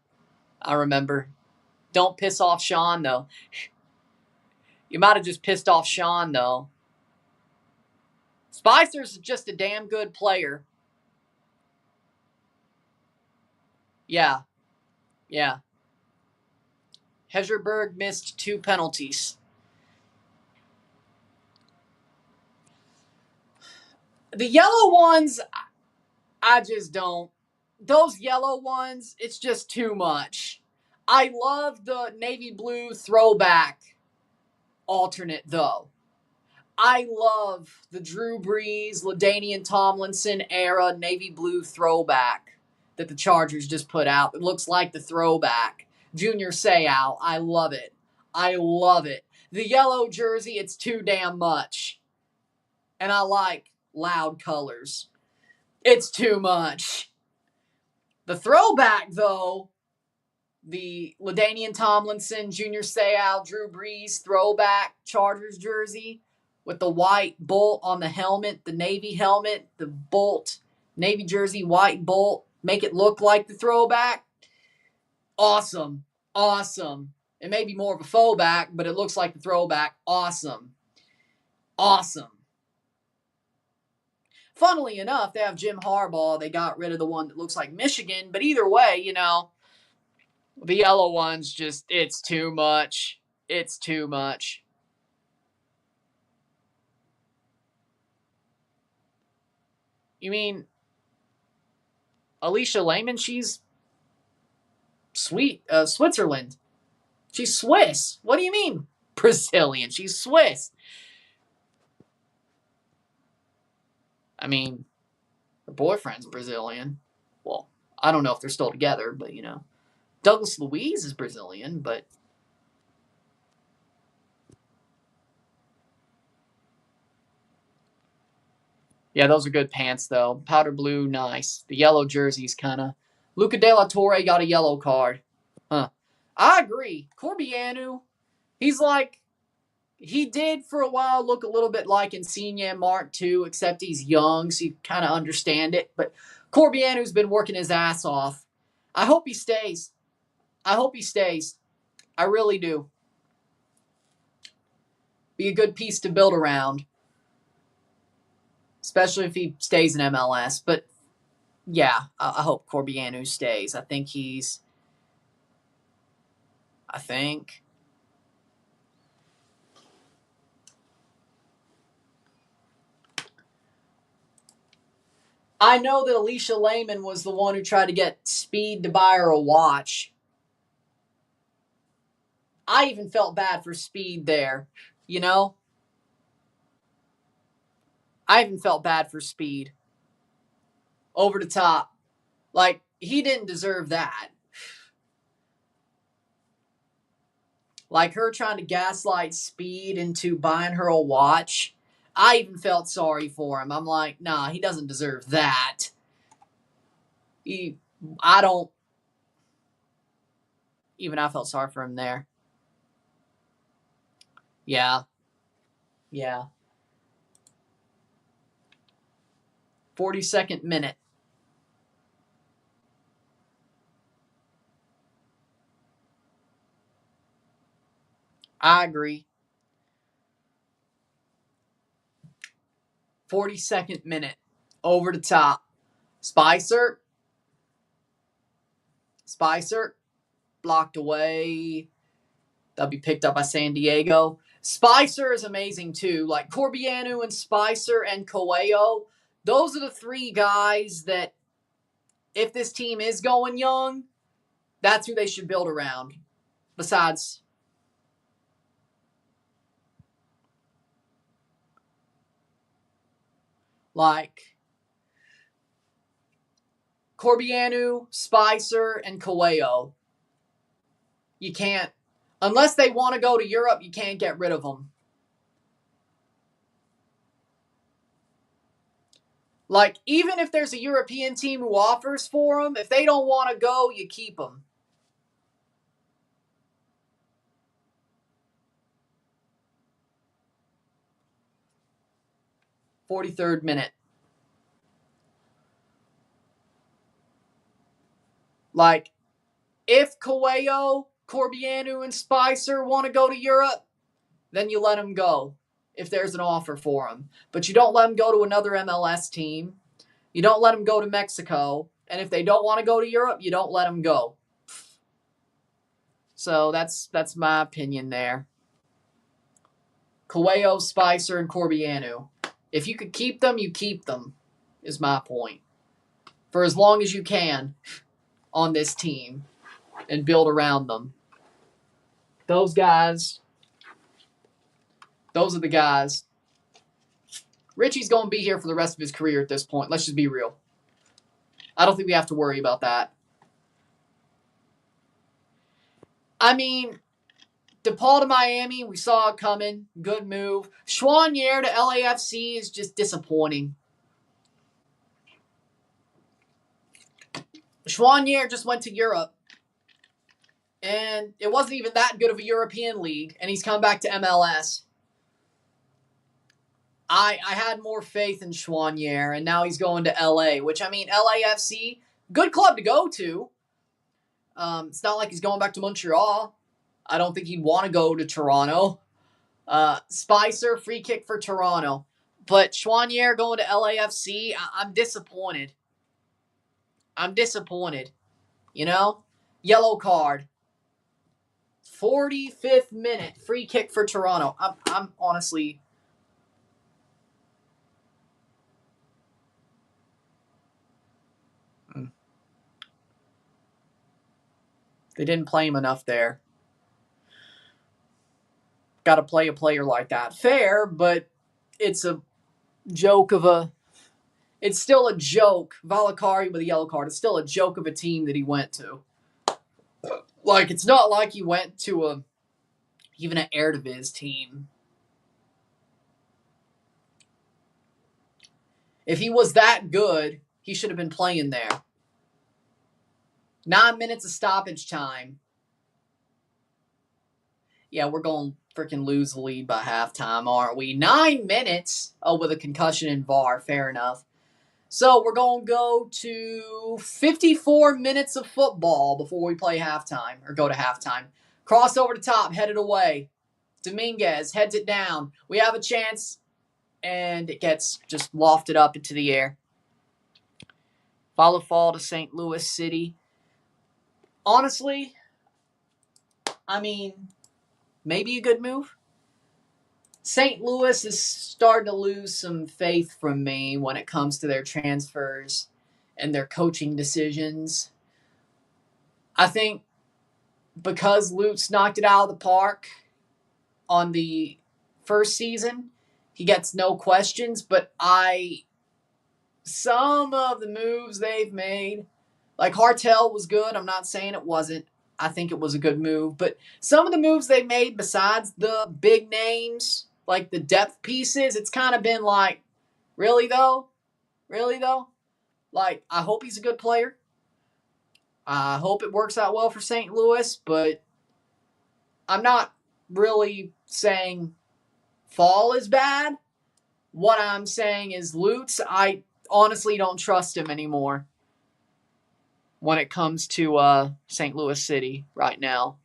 I remember. Don't piss off Sean, though. You might have just pissed off Sean, though. Spicer's just a damn good player. Yeah. Hesjerberg missed 2 penalties. The yellow ones, I just don't. Those yellow ones, it's just too much. I love the navy blue throwback alternate, though. I love the Drew Brees, LaDainian Tomlinson era navy blue throwback that the Chargers just put out. It looks like the throwback. Junior Seau, I love it. The yellow jersey, it's too damn much. And I like loud colors. It's too much. The throwback, though, the LaDainian Tomlinson, Junior Seau, Drew Brees throwback Chargers jersey with the white bolt on the helmet, the navy helmet, the bolt Navy jersey, white bolt. Make it look like the throwback. Awesome. Awesome. It may be more of a faux back, but it looks like the throwback. Awesome. Awesome. Funnily enough, they have Jim Harbaugh. They got rid of the one that looks like Michigan. But either way, you know, the yellow one's just, it's too much. It's too much. You mean Alicia Lehman? She's Switzerland. She's Swiss. What do you mean Brazilian? She's Swiss. I mean, her boyfriend's Brazilian. Well, I don't know if they're still together, but you know. Douglas Luiz is Brazilian, but yeah, those are good pants though. Powder blue, nice. The yellow jersey's kind of. Luca De La Torre got a yellow card. Huh. I agree. Corbianu, he's like, he did for a while look a little bit like Insigne Mark too, except he's young, so you kind of understand it. But Corbianu's been working his ass off. I hope he stays. I hope he stays. I really do. Be a good piece to build around. Especially if he stays in MLS. But yeah, I hope Corbianu stays. I think he's. I know that Alicia Lehman was the one who tried to get Speed to buy her a watch. I even felt bad for Speed there, you know? I even felt bad for Speed. Over the top. Like, he didn't deserve that. Like, her trying to gaslight Speed into buying her a watch. I even felt sorry for him. I'm like, nah, he doesn't deserve that. I don't. Even I felt sorry for him there. Yeah. Yeah. 42nd minute. I agree. 42nd minute. Over the top. Spicer. Blocked away. That'll be picked up by San Diego. Spicer is amazing too. Like Corbianu and Spicer and Coelho. Those are the three guys that, if this team is going young, that's who they should build around. Besides, like, Corbianu, Spicer, and Coelho. You can't, unless they want to go to Europe, you can't get rid of them. Like, even if there's a European team who offers for them, if they don't want to go, you keep them. "43rd minute. Like, if Coelho, Corbianu, and Spicer want to go to Europe, then you let them go if there's an offer for them. But you don't let them go to another MLS team. You don't let them go to Mexico. And if they don't want to go to Europe, you don't let them go. So that's my opinion there. Coelho, Spicer, and Corbianu. If you could keep them, you keep them, is my point. For as long as you can on this team and build around them. Those guys, those are the guys. Richie's going to be here for the rest of his career at this point. Let's just be real. I don't think we have to worry about that. I mean, DePaul to Miami, we saw it coming. Good move. Choinière to LAFC is just disappointing. Choinière just went to Europe. And it wasn't even that good of a European league. And he's come back to MLS. I had more faith in Chouanier, and now he's going to LA, which, I mean, LAFC, good club to go to. It's not like he's going back to Montreal. I don't think he'd want to go to Toronto. Spicer, free kick for Toronto. But Chouanier going to LAFC, I'm disappointed. You know? Yellow card. 45th minute, free kick for Toronto. I'm honestly... They didn't play him enough there. Got to play a player like that. Fair, but it's a joke of a... It's still a joke. Valakari with a yellow card. It's still a joke of a team that he went to. Like, it's not like he went to even an Eredivisie team. If he was that good, he should have been playing there. 9 minutes of stoppage time. Yeah, we're going to freaking lose the lead by halftime, aren't we? 9 minutes. Oh, with a concussion in VAR. Fair enough. So we're going to go to 54 minutes of football before we play halftime, or go to halftime. Cross over the top, headed away. Dominguez heads it down. We have a chance, and it gets just lofted up into the air. Follow fall to St. Louis City. Honestly, I mean, maybe a good move. St. Louis is starting to lose some faith from me when it comes to their transfers and their coaching decisions. I think because Lutz knocked it out of the park on the first season, he gets no questions, but some of the moves they've made, like Hartel was good. I'm not saying it wasn't. I think it was a good move. But some of the moves they made besides the big names, like the depth pieces, it's kind of been like, really though? Really though? Like, I hope he's a good player. I hope it works out well for St. Louis, but I'm not really saying Fall is bad. What I'm saying is Lutz, I honestly don't trust him anymore when it comes to St. Louis City right now.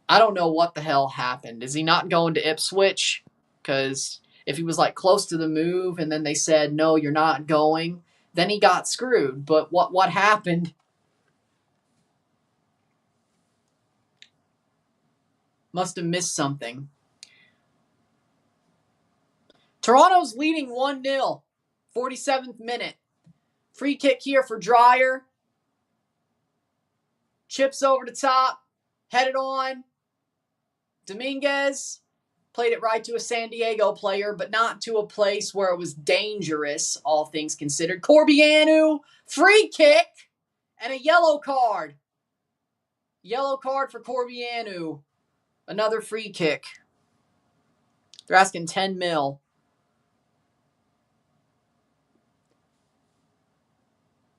I don't know what the hell happened. Is he not going to Ipswich? Because if he was like close to the move and then they said, no, you're not going, then he got screwed. But what happened? Must have missed something. Toronto's leading 1-0. 47th minute. Free kick here for Dreyer. Chips over the top. Headed on. Dominguez played it right to a San Diego player, but not to a place where it was dangerous, all things considered. Corbianu, free kick, and a yellow card. Yellow card for Corbianu. Another free kick. They're asking 10 mil.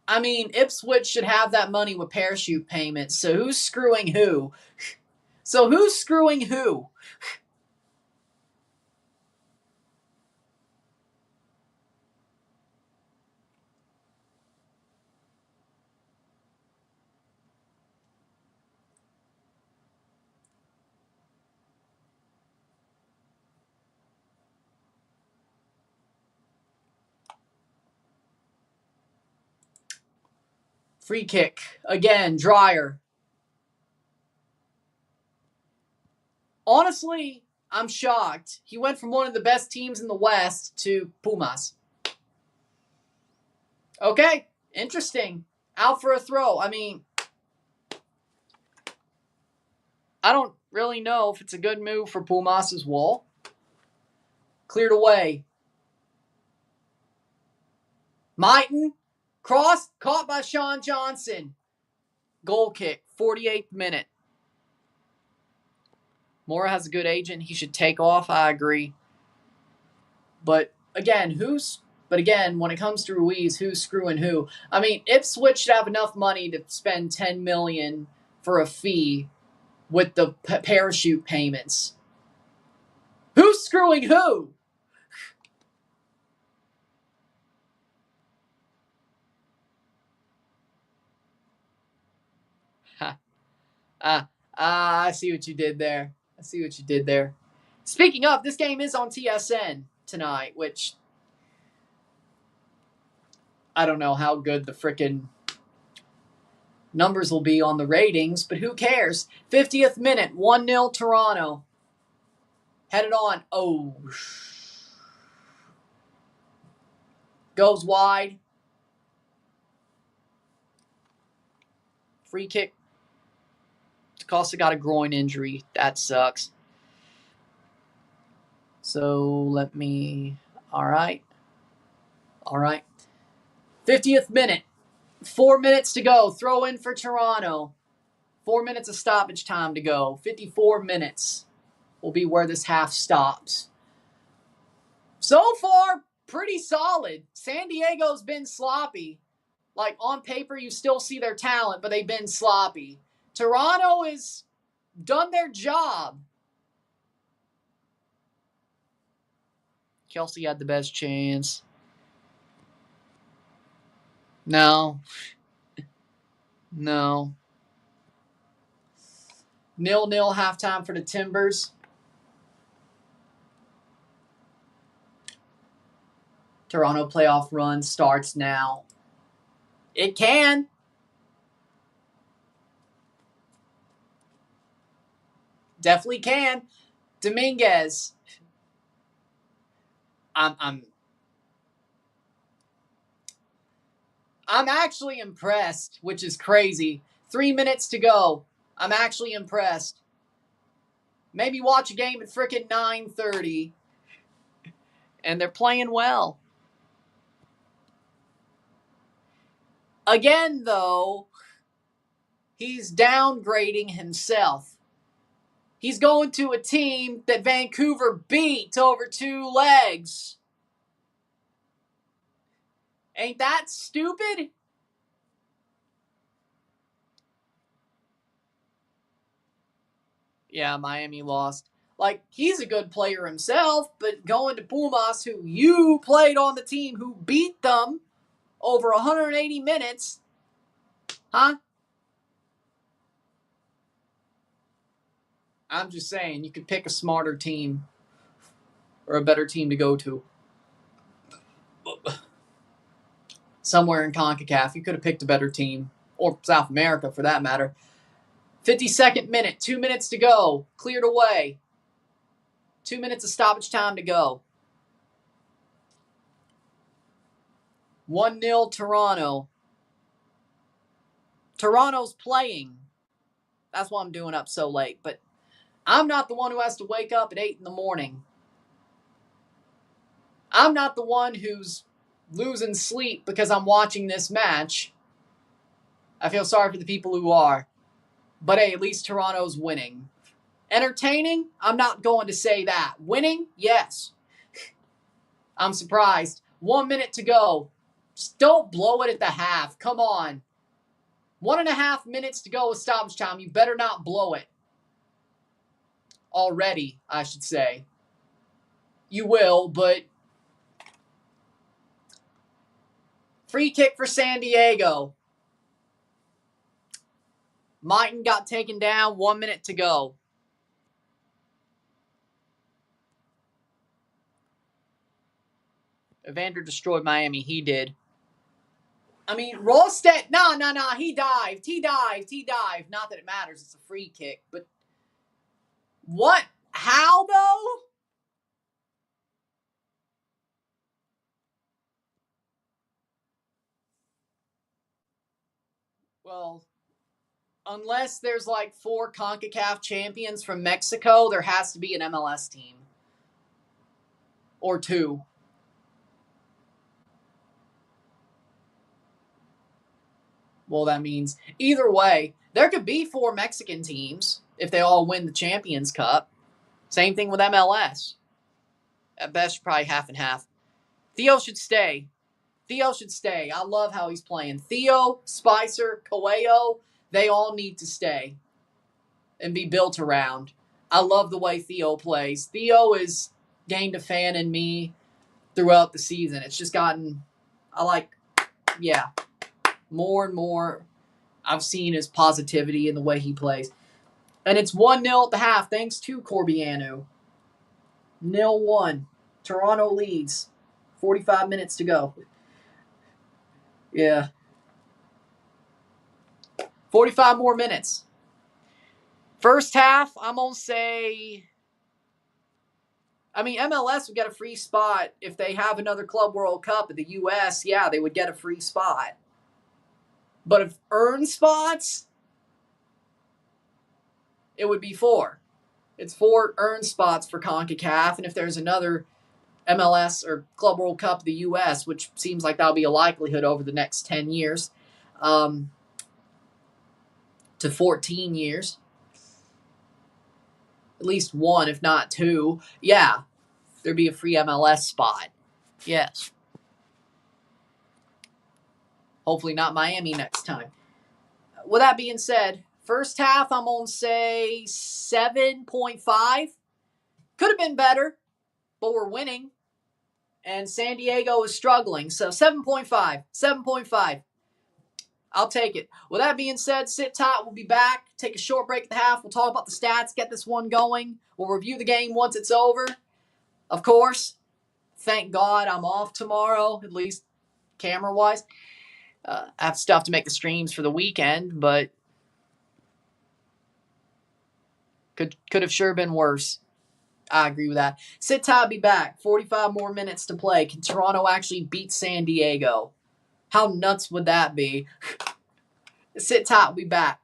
I mean, Ipswich should have that money with parachute payments, so who's screwing who? Free kick. Again, Dreyer. Honestly, I'm shocked. He went from one of the best teams in the West to Pumas. Okay, interesting. Out for a throw. I mean, I don't really know if it's a good move for Pumas' wall. Cleared away. Mighton. Cross. Caught by Sean Johnson. Goal kick. 48th minute. Mora has a good agent. He should take off. I agree. But again, when it comes to Ruiz, who's screwing who? I mean, Ipswich should have enough money to spend $10 million for a fee with the parachute payments. Who's screwing who? I see what you did there. Speaking of, this game is on TSN tonight, which I don't know how good the frickin' numbers will be on the ratings, but who cares? 50th minute, 1-0 Toronto. Headed on. Oh. Goes wide. Free kick. Costa got a groin injury. That sucks. So let me... All right. 50th minute. 4 minutes to go. Throw in for Toronto. 4 minutes of stoppage time to go. 54 minutes will be where this half stops. So far, pretty solid. San Diego's been sloppy. Like, on paper, you still see their talent, but they've been sloppy. Toronto has done their job. Kelsey had the best chance. No. 0-0 halftime for the Timbers. Toronto playoff run starts now. It can. Definitely can. Dominguez. I'm actually impressed, which is crazy. 3 minutes to go. I'm actually impressed. Maybe watch a game at frickin' 9:30. And they're playing well. Again, though, he's downgrading himself. He's going to a team that Vancouver beat over 2 legs. Ain't that stupid? Yeah, Miami lost. Like, he's a good player himself, but going to Pumas, who you played on the team, who beat them over 180 minutes, huh? I'm just saying, you could pick a smarter team or a better team to go to. Somewhere in CONCACAF, you could have picked a better team, or South America for that matter. 52nd minute, 2 minutes to go, cleared away. 2 minutes of stoppage time to go. 1-0 Toronto. Toronto's playing. That's why I'm doing up so late. But I'm not the one who has to wake up at 8 in the morning. I'm not the one who's losing sleep because I'm watching this match. I feel sorry for the people who are. But hey, at least Toronto's winning. Entertaining? I'm not going to say that. Winning? Yes. I'm surprised. 1 minute to go. Just don't blow it at the half. Come on. 1.5 minutes to go with stoppage time. You better not blow it. Already, I should say. You will, but... Free kick for San Diego. Mighton got taken down. 1 minute to go. Evander destroyed Miami. He did. I mean, Rolstead, nah. He dived. Not that it matters. It's a free kick. But what? How, though? Well, unless there's like 4 CONCACAF champions from Mexico, there has to be an MLS team. Or 2. Well, that means either way, there could be 4 Mexican teams if they all win the Champions Cup. Same thing with MLS. At best, probably half and half. Theo should stay. I love how he's playing. Theo, Spicer, Coelho, they all need to stay. and be built around. I love the way Theo plays. Theo has gained a fan in me throughout the season. It's just gotten, more and more I've seen his positivity in the way he plays. And it's 1-0 at the half, thanks to Corbianu. 0-1. Toronto leads. 45 minutes to go. Yeah. 45 more minutes. First half, I'm going to say... I mean, MLS would get a free spot if they have another Club World Cup in the U.S. Yeah, they would get a free spot. But if earned spots, it would be 4. It's 4 earned spots for CONCACAF, and if there's another MLS or Club World Cup in the U.S., which seems like that'll be a likelihood over the next 10 years, to 14 years, at least 1, if not 2, yeah, there'd be a free MLS spot. Yes. Hopefully not Miami next time. With that being said, first half, I'm going to say 7.5. Could have been better, but we're winning. And San Diego is struggling. So 7.5. 7.5. I'll take it. With that being said, sit tight. We'll be back. Take a short break at the half. We'll talk about the stats. Get this one going. We'll review the game once it's over. Of course, thank God I'm off tomorrow, at least camera-wise. I have stuff to make the streams for the weekend, but could have sure been worse. I agree with that. Sit tight, be back. 45 more minutes to play. Can Toronto actually beat San Diego? How nuts would that be? Sit tight, we'll be back.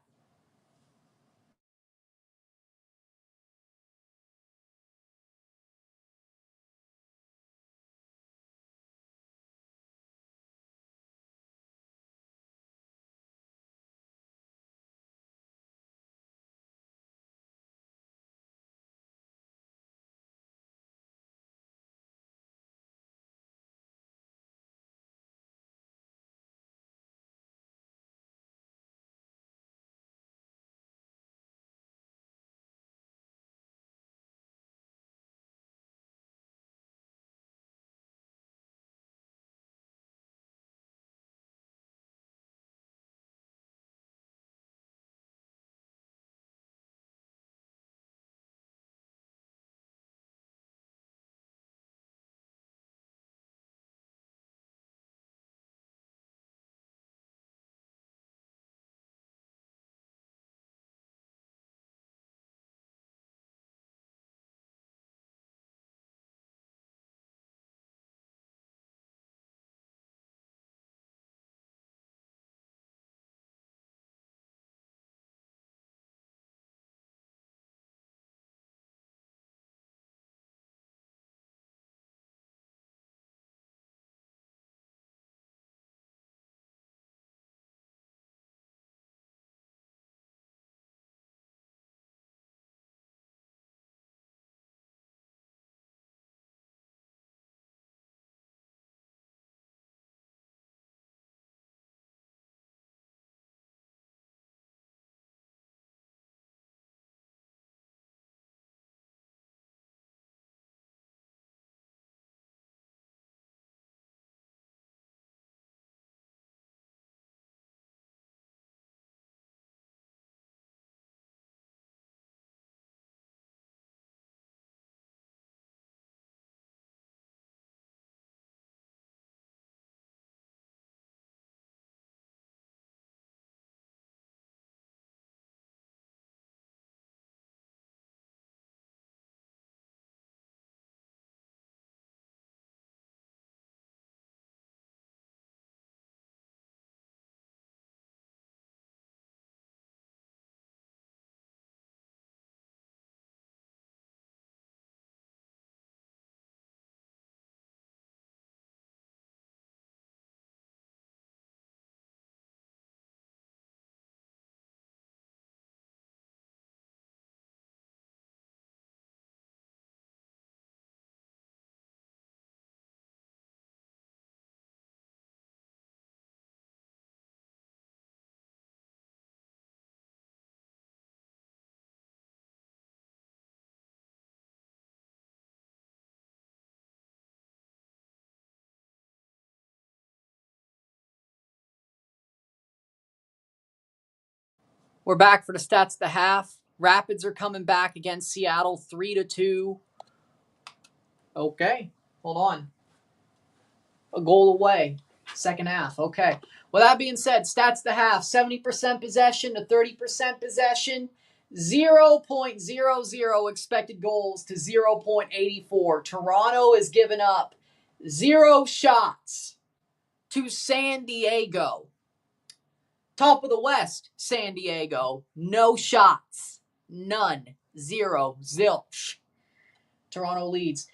We're back for the stats at the half. Rapids are coming back against Seattle 3-2. Okay, hold on. A goal away. Second half. Okay. With that being said, stats at the half. 70% possession to 30% possession. 0.00 expected goals to 0.84. Toronto has given up 0 shots to San Diego. Top of the West, San Diego. No shots. None. 0. Zilch. Toronto leads.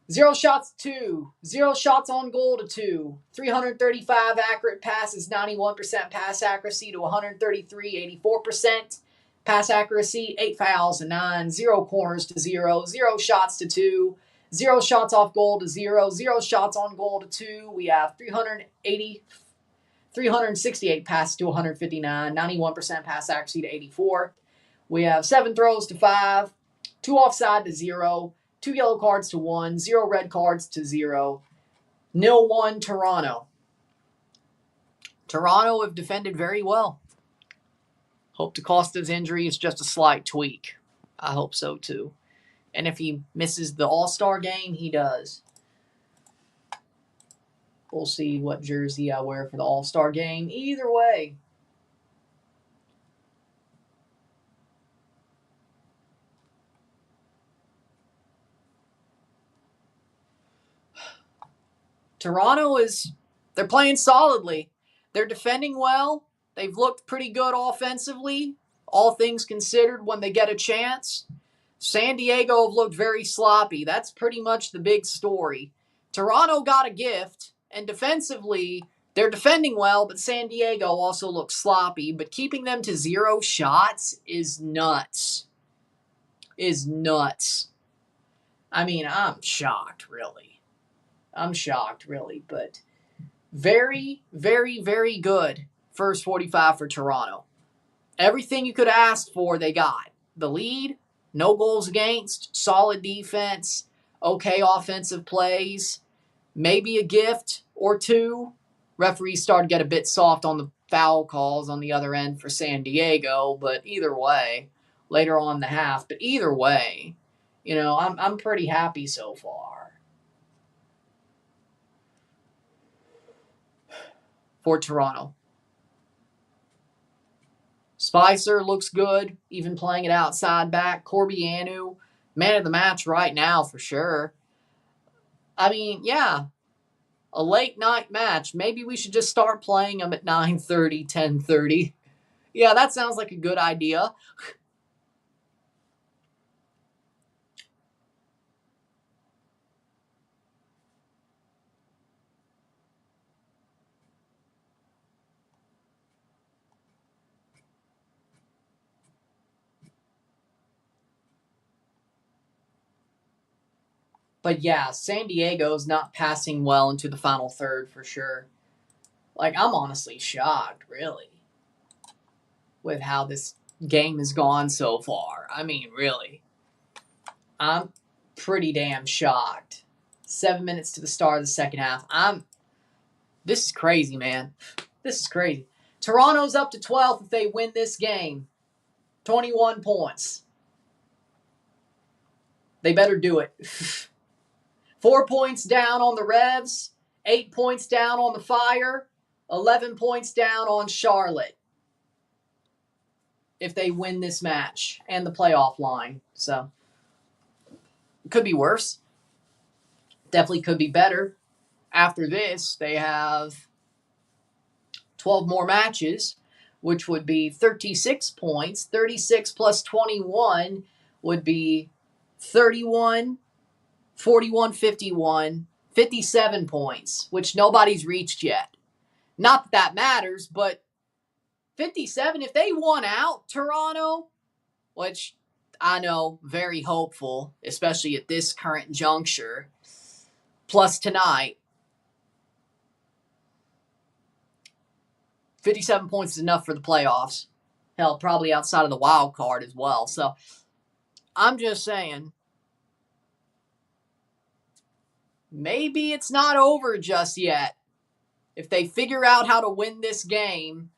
0 shots to 2. 0 shots on goal to 2. 335 accurate passes, 91% pass accuracy to 133, 84%. Pass accuracy, 8 fouls to 9. 0 corners to 0. 0 shots to 2. 0 shots off goal to 0. 0 shots on goal to 2. We have 368 passes to 159. 91% pass accuracy to 84. We have 7 throws to 5. 2 offside to 0. 2 yellow cards to 1. 0 red cards to 0. 0-1 Toronto. Toronto have defended very well. Hope DaCosta's injury is just a slight tweak. I hope so too. And if he misses the All-Star game, he does. We'll see what jersey I wear for the All-Star game. Either way. Toronto they're playing solidly. They're defending well. They've looked pretty good offensively, all things considered, when they get a chance. San Diego have looked very sloppy. That's pretty much the big story. Toronto got a gift, and defensively, they're defending well, but San Diego also looks sloppy. But keeping them to 0 shots is nuts. I mean, I'm shocked, really. But very, very, very good first 45 for Toronto. Everything you could ask for, they got. The lead, no goals against, solid defense, okay offensive plays, maybe a gift or two. Referees started to get a bit soft on the foul calls on the other end for San Diego, but either way, later on in the half, but either way, I'm pretty happy so far. For Toronto. Spicer looks good, even playing it outside back. Corbianu, man of the match right now for sure. I mean, yeah, a late night match. Maybe we should just start playing them at 9:30, 10:30. Yeah, that sounds like a good idea. But yeah, San Diego's not passing well into the final third for sure. Like, I'm honestly shocked, really, with how this game has gone so far. I mean, really. I'm pretty damn shocked. 7 minutes to the start of the second half. This is crazy, man. This is crazy. Toronto's up to 12th if they win this game. 21 points. They better do it. 4 points down on the Revs, 8 points down on the Fire, 11 points down on Charlotte if they win this match and the playoff line. So, it could be worse. Definitely could be better. After this, they have 12 more matches, which would be 36 points. 36 plus 21 would be 31, 41, 51, 57 points, which nobody's reached yet. Not that matters, but 57, if they won out Toronto, which I know, very hopeful, especially at this current juncture, plus tonight, 57 points is enough for the playoffs. Hell, probably outside of the wild card as well. So, I'm just saying, maybe it's not over just yet. If they figure out how to win this game,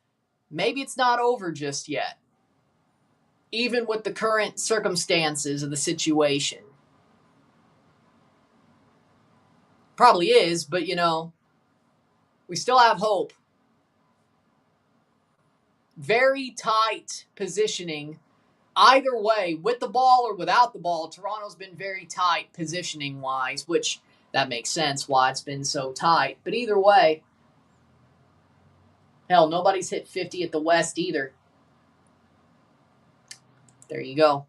maybe it's not over just yet. even with the current circumstances of the situation. Probably is, but, you know, we still have hope. Very tight positioning. Either way, with the ball or without the ball, Toronto's been very tight positioning-wise, which that makes sense why it's been so tight. But either way, hell, nobody's hit 50 at the West either. There you go.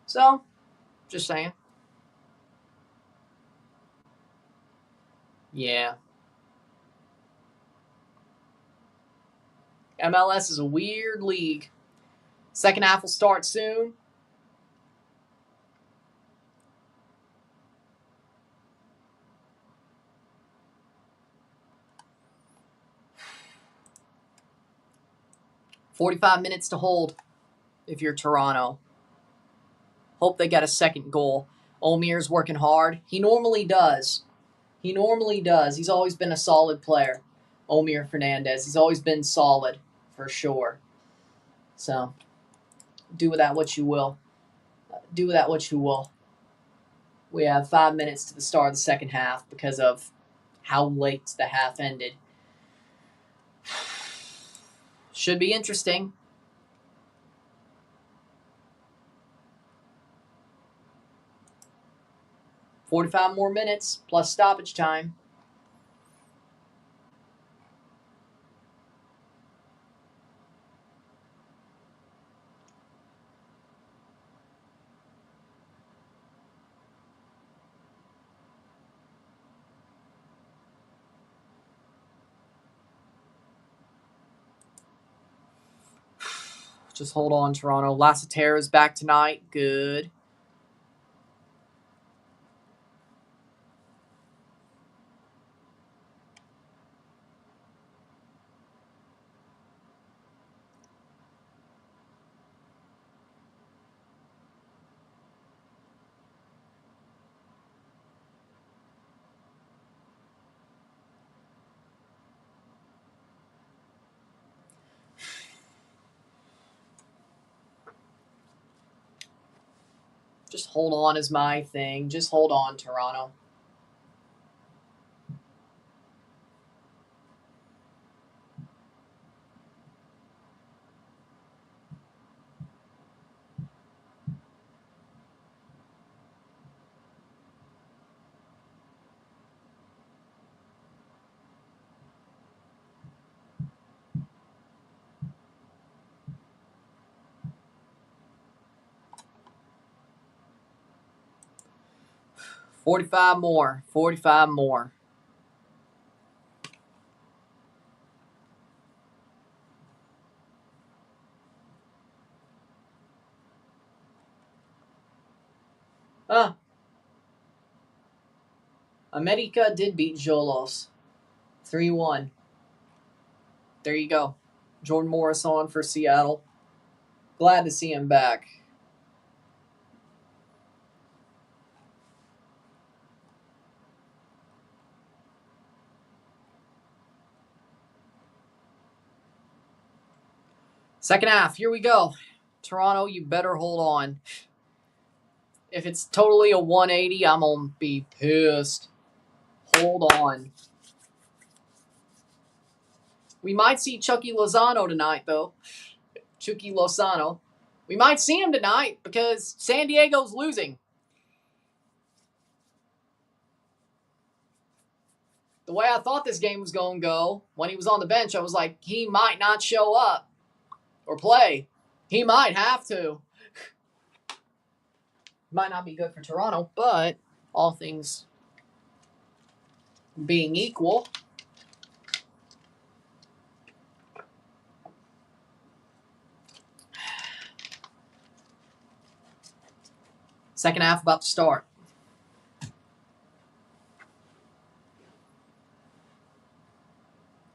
So, just saying. Yeah. MLS is a weird league. Second half will start soon. "45 minutes to hold if you're Toronto. Hope they get a second goal. Omir's working hard. He normally does. He's always been a solid player. Omir Fernandez. He's always been solid, for sure. So, do with that what you will. We have 5 minutes to the start of the second half because of how late the half ended. Should be interesting. "45 more minutes plus stoppage time. Just hold on, Toronto. Lassiterra's back tonight. Good. Just hold on is my thing. Just hold on, Toronto. "45 more. 45 more. America did beat Jolos. 3-1. There you go. Jordan Morris on for Seattle. Glad to see him back. Second half, here we go. Toronto, you better hold on. If it's totally a 180, I'm going to be pissed. Hold on. We might see Chucky Lozano tonight, though. Chucky Lozano. We might see him tonight because San Diego's losing. The way I thought this game was going to go, when he was on the bench, I was like, he might not show up or play. He might have to. Might not be good for Toronto, but all things being equal. Second half about to start.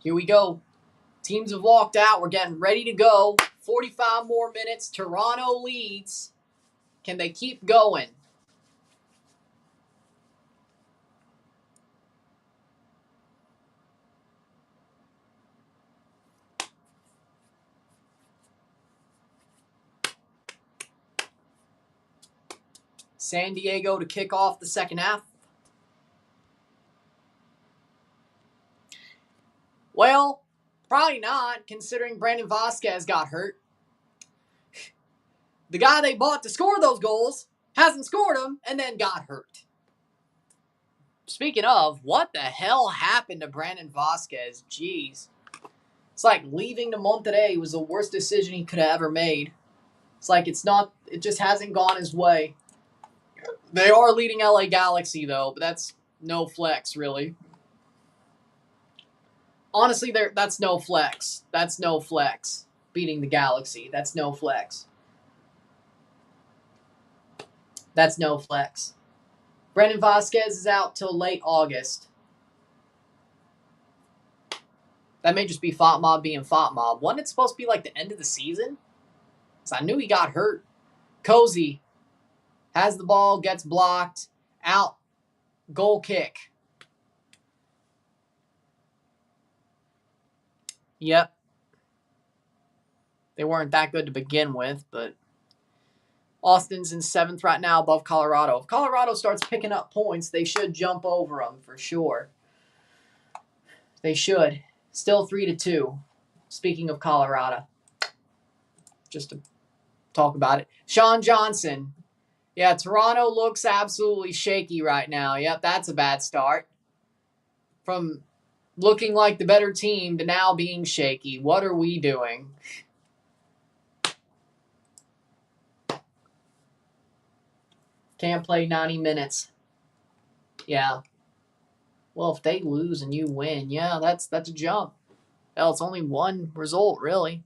Here we go. Teams have walked out. We're getting ready to go. 45 more minutes. Toronto leads. Can they keep going? San Diego to kick off the second half. Well, probably not, considering Brandon Vasquez got hurt. The guy they bought to score those goals hasn't scored them and then got hurt. Speaking of, what the hell happened to Brandon Vasquez? Jeez. It's like leaving to Monterrey was the worst decision he could have ever made. It's like it just hasn't gone his way. They are leading LA Galaxy, though, but that's no flex, really. Honestly, that's no flex. That's no flex. Beating the Galaxy. That's no flex. That's no flex. Brandon Vasquez is out till late August. That may just be Fat Mob being Fat Mob. Wasn't it supposed to be like the end of the season? Because I knew he got hurt. Cozy has the ball, gets blocked, out, goal kick. Yep. They weren't that good to begin with, but Austin's in 7th right now above Colorado. If Colorado starts picking up points, they should jump over them for sure. They should. Still 3-2. Speaking of Colorado. Just to talk about it. Sean Johnson. Yeah, Toronto looks absolutely shaky right now. Yep, that's a bad start. From looking like the better team to now being shaky. What are we doing? Can't play 90 minutes. Yeah. Well, if they lose and you win, yeah, that's a jump. Hell, it's only one result, really.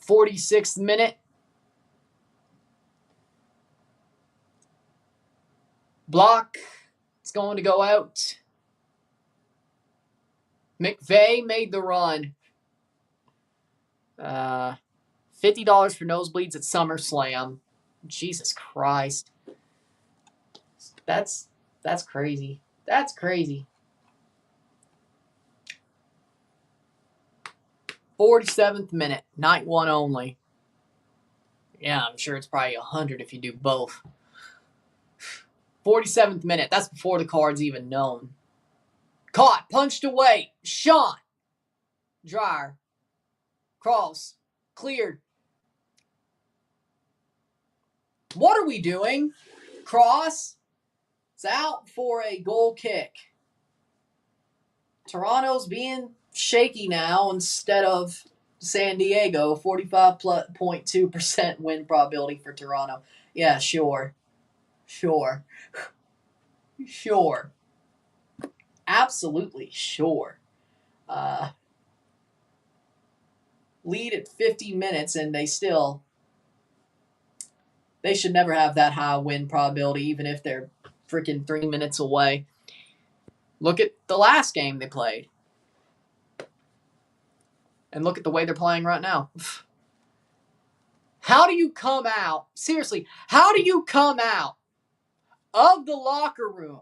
"46th minute. Block. It's going to go out. McVeigh made the run. $50 for nosebleeds at SummerSlam. Jesus Christ. That's crazy. That's crazy. 47th minute. Night one only. Yeah, I'm sure it's probably 100 if you do both. 47th minute. That's before the card's even known. Caught. Punched away. Shot. Dryer. Cross. Cleared. What are we doing? Cross. It's out for a goal kick. Toronto's being shaky now instead of San Diego. 45.2% win probability for Toronto. Yeah, sure. Sure. Sure. Absolutely sure. Lead at 50 minutes and they should never have that high win probability even if they're freaking 3 minutes away. Look at the last game they played. And look at the way they're playing right now. How do you come out, seriously, how do you come out of the locker room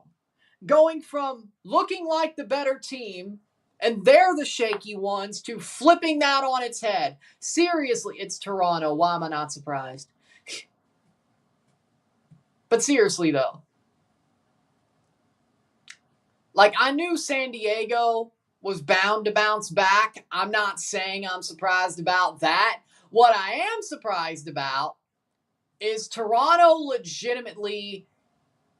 going from looking like the better team and they're the shaky ones to flipping that on its head? Seriously, it's Toronto. Why am I not surprised? But seriously, though. Like, I knew San Diego was bound to bounce back. I'm not saying I'm surprised about that. What I am surprised about is Toronto legitimately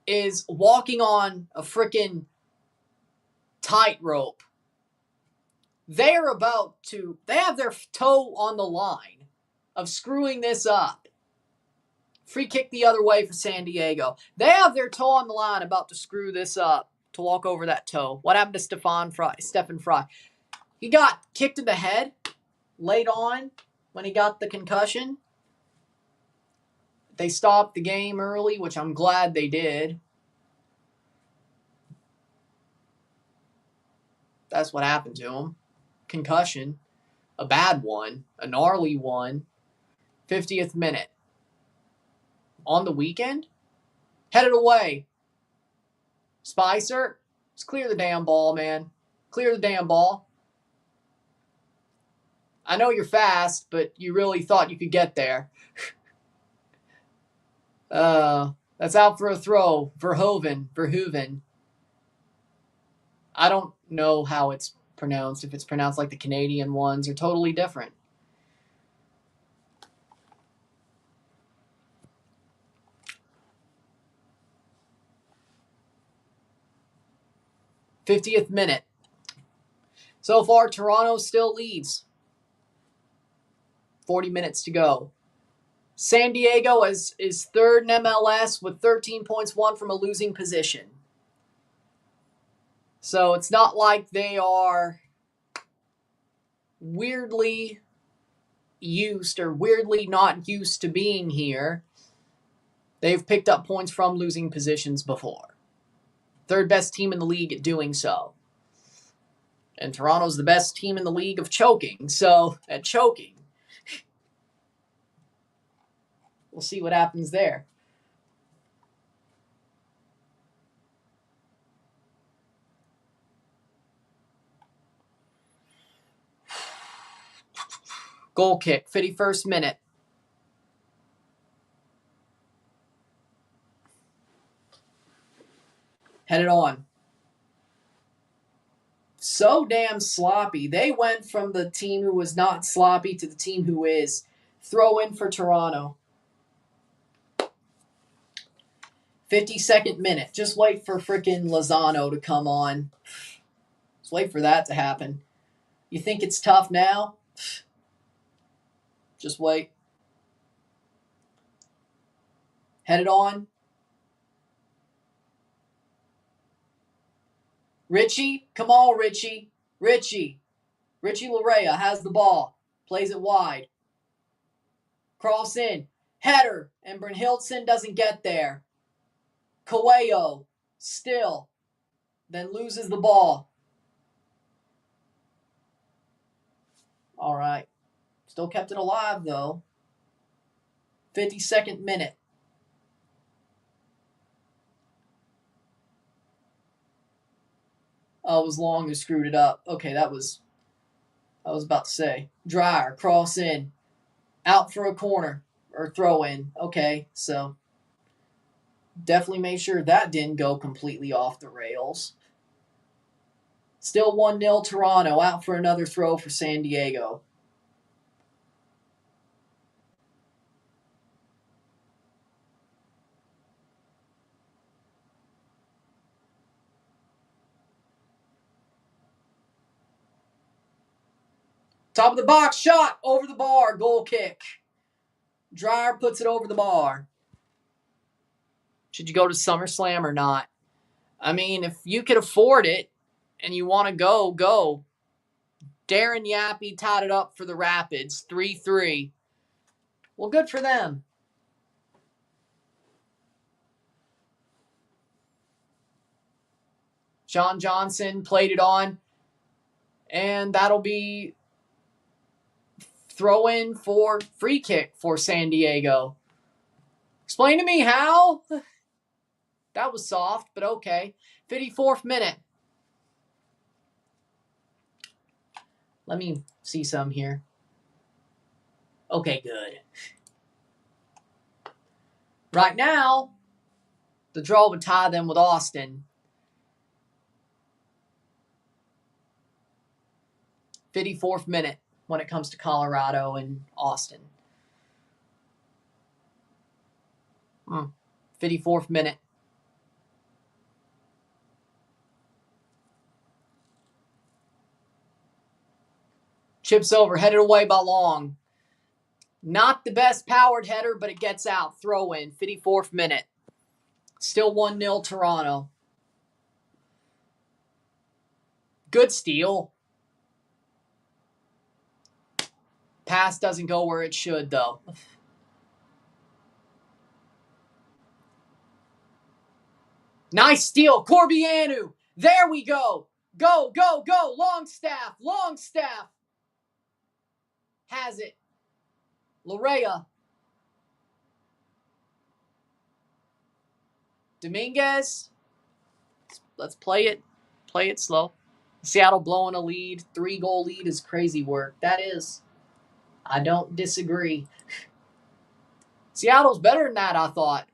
is walking on a freaking tightrope. They have their toe on the line of screwing this up. Free kick the other way for San Diego. They have their toe on the line about to screw this up, to walk over that toe. What happened to Stephen Fry? He got kicked in the head late on when he got the concussion. They stopped the game early, which I'm glad they did. That's what happened to him. Concussion. A bad one. A gnarly one. 50th minute. On the weekend? Headed away. Spicer, just clear the damn ball, man. Clear the damn ball. I know you're fast, but you really thought you could get there. That's out for a throw. Verhoeven. I don't know how it's pronounced. If it's pronounced like the Canadian ones or totally different. '50th minute. So far, Toronto still leads. 40 minutes to go. San Diego is third in MLS with 13 points, one from a losing position. So it's not like they are weirdly used or weirdly not used to being here. They've picked up points from losing positions before. Third best team in the league at doing so. And Toronto's the best team in the league of choking. So, at choking. We'll see what happens there. Goal kick, 51st minute. Headed on. So damn sloppy. They went from the team who was not sloppy to the team who is. Throw in for Toronto. 52nd minute. Just wait for frickin' Lozano to come on. Just wait for that to happen. You think it's tough now? Just wait. Headed on. Richie, come on, Richie. Richie Larea has the ball. Plays it wide. Cross in. Header. And Brynhildsen doesn't get there. Coelho. Still. Then loses the ball. All right. Still kept it alive, though. 52nd minute. Oh, it was long who screwed it up. Okay, I was about to say. Dreyer, cross in. Out for a corner. Or throw in. Okay, so definitely made sure that didn't go completely off the rails. Still 1-0 Toronto. Out for another throw for San Diego. Top of the box, shot, over the bar, goal kick. Dreyer puts it over the bar. Should you go to SummerSlam or not? I mean, if you could afford it and you want to go, go. Darren Yappy tied it up for the Rapids, 3-3. Well, good for them. Sean Johnson played it on, and that'll be throw in for free kick for San Diego. Explain to me how? That was soft, but okay. 54th minute. Let me see some here. Okay, good. Right now, the draw would tie them with Austin. 54th minute when it comes to Colorado and Austin. 54th minute. Chips over, headed away by Long. Not the best powered header, but it gets out. Throw in, 54th minute. Still 1-0 Toronto. Good steal. Pass doesn't go where it should, though. Nice steal. Corbianu. There we go. Go, go, go. Longstaff. Has it. Larea. Dominguez. Let's play it. Play it slow. Seattle blowing a lead. 3-goal lead is crazy work. That is. I don't disagree. Seattle's better than that, I thought.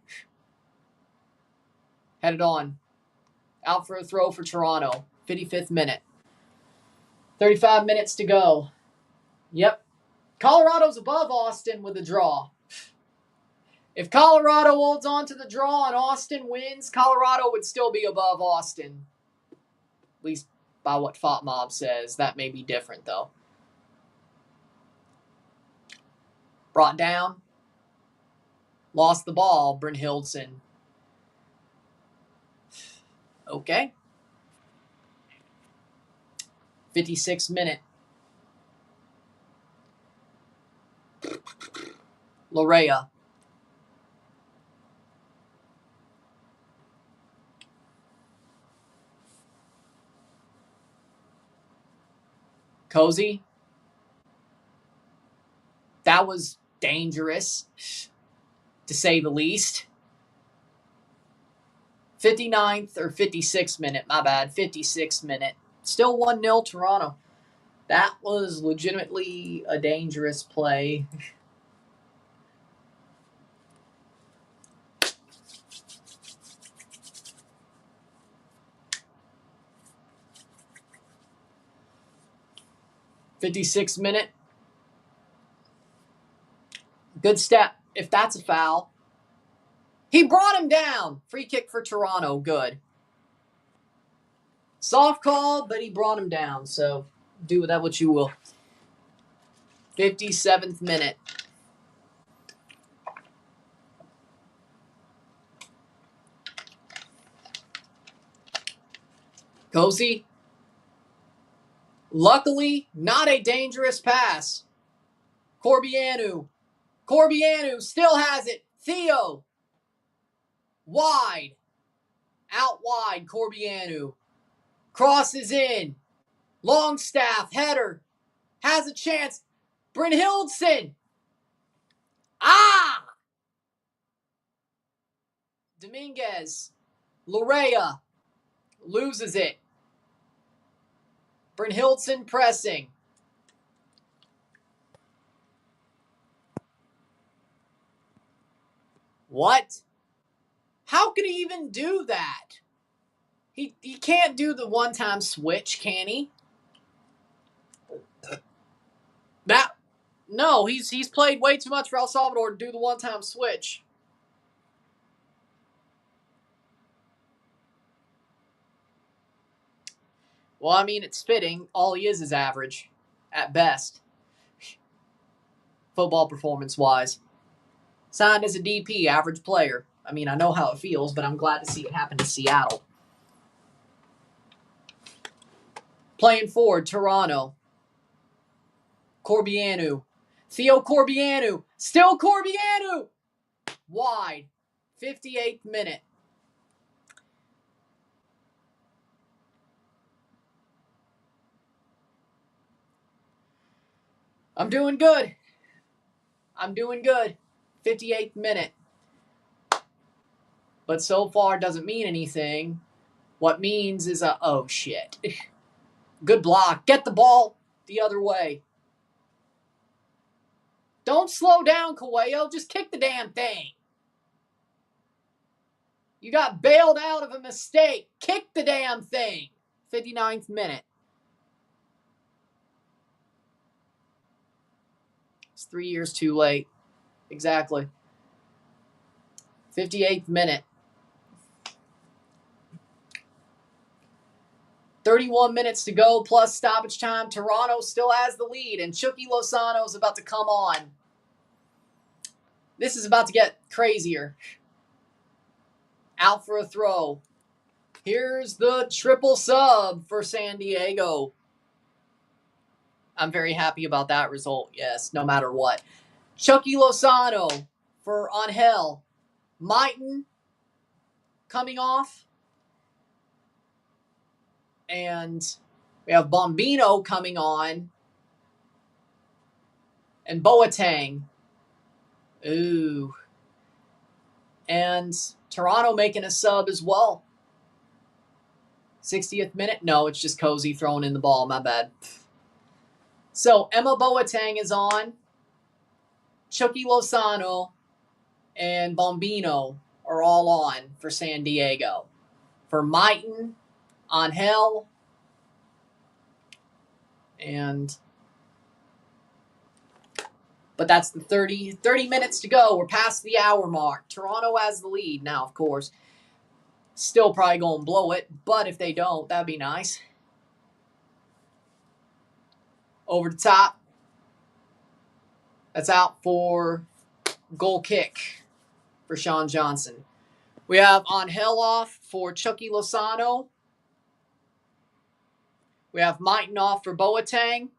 Headed on. Out for a throw for Toronto. 55th minute. 35 minutes to go. Yep. Colorado's above Austin with a draw. If Colorado holds on to the draw and Austin wins, Colorado would still be above Austin. At least by what Fat Mob says. That may be different, though. Brought down. Lost the ball, Brynhildsen. Okay. 56th minute. Lorea. Cozy. That was dangerous, to say the least. 59th or 56th minute, my bad. 56th minute. Still 1-0 Toronto. That was legitimately a dangerous play. '56th minute. Good step, if that's a foul. He brought him down. Free kick for Toronto. Good. Soft call, but he brought him down. So do with that what you will. 57th minute. Cozy. Luckily, not a dangerous pass. Corbianu still has it. Theo. Wide. Out wide, Corbianu. Crosses in. Longstaff, header. Has a chance. Brynhildsen. Ah! Dominguez. Lorea. Loses it. Brynhildsen pressing. What? How could he even do that? He can't do the one-time switch, can he? No, he's played way too much for El Salvador to do the one-time switch. Well, I mean, it's fitting. All he is average, at best. Football performance-wise. Signed as a DP, average player. I mean, I know how it feels, but I'm glad to see it happen to Seattle. Playing forward, Toronto. Corbianu. Theo Corbianu. Still Corbianu. Wide. 58th minute. I'm doing good. 58th minute. But so far doesn't mean anything. What means is oh shit. Good block. Get the ball the other way. Don't slow down, Coelho. Just kick the damn thing. You got bailed out of a mistake. Kick the damn thing. 59th minute. It's 3 years too late. Exactly. 58th minute. 31 minutes to go plus stoppage time. Toronto still has the lead, and Chucky Lozano's about to come on. This is about to get crazier. Out for a throw. Here's the triple sub for San Diego. I'm very happy about that result, yes, no matter what. Chucky Lozano for Angel. Maiton coming off. And we have Bombino coming on. And Boateng. Ooh. And Toronto making a sub as well. 60th minute? No, it's just Cozy throwing in the ball. My bad. So Emma Boateng is on. Chucky Lozano and Bombino are all on for San Diego. For Maiton, Angel, but that's the 30 minutes to go. We're past the hour mark. Toronto has the lead now, of course. Still probably going to blow it, but if they don't, that'd be nice. Over the top. That's out for goal kick for Sean Johnson. We have Angel off for Chucky Lozano. We have Maiton off for Boateng.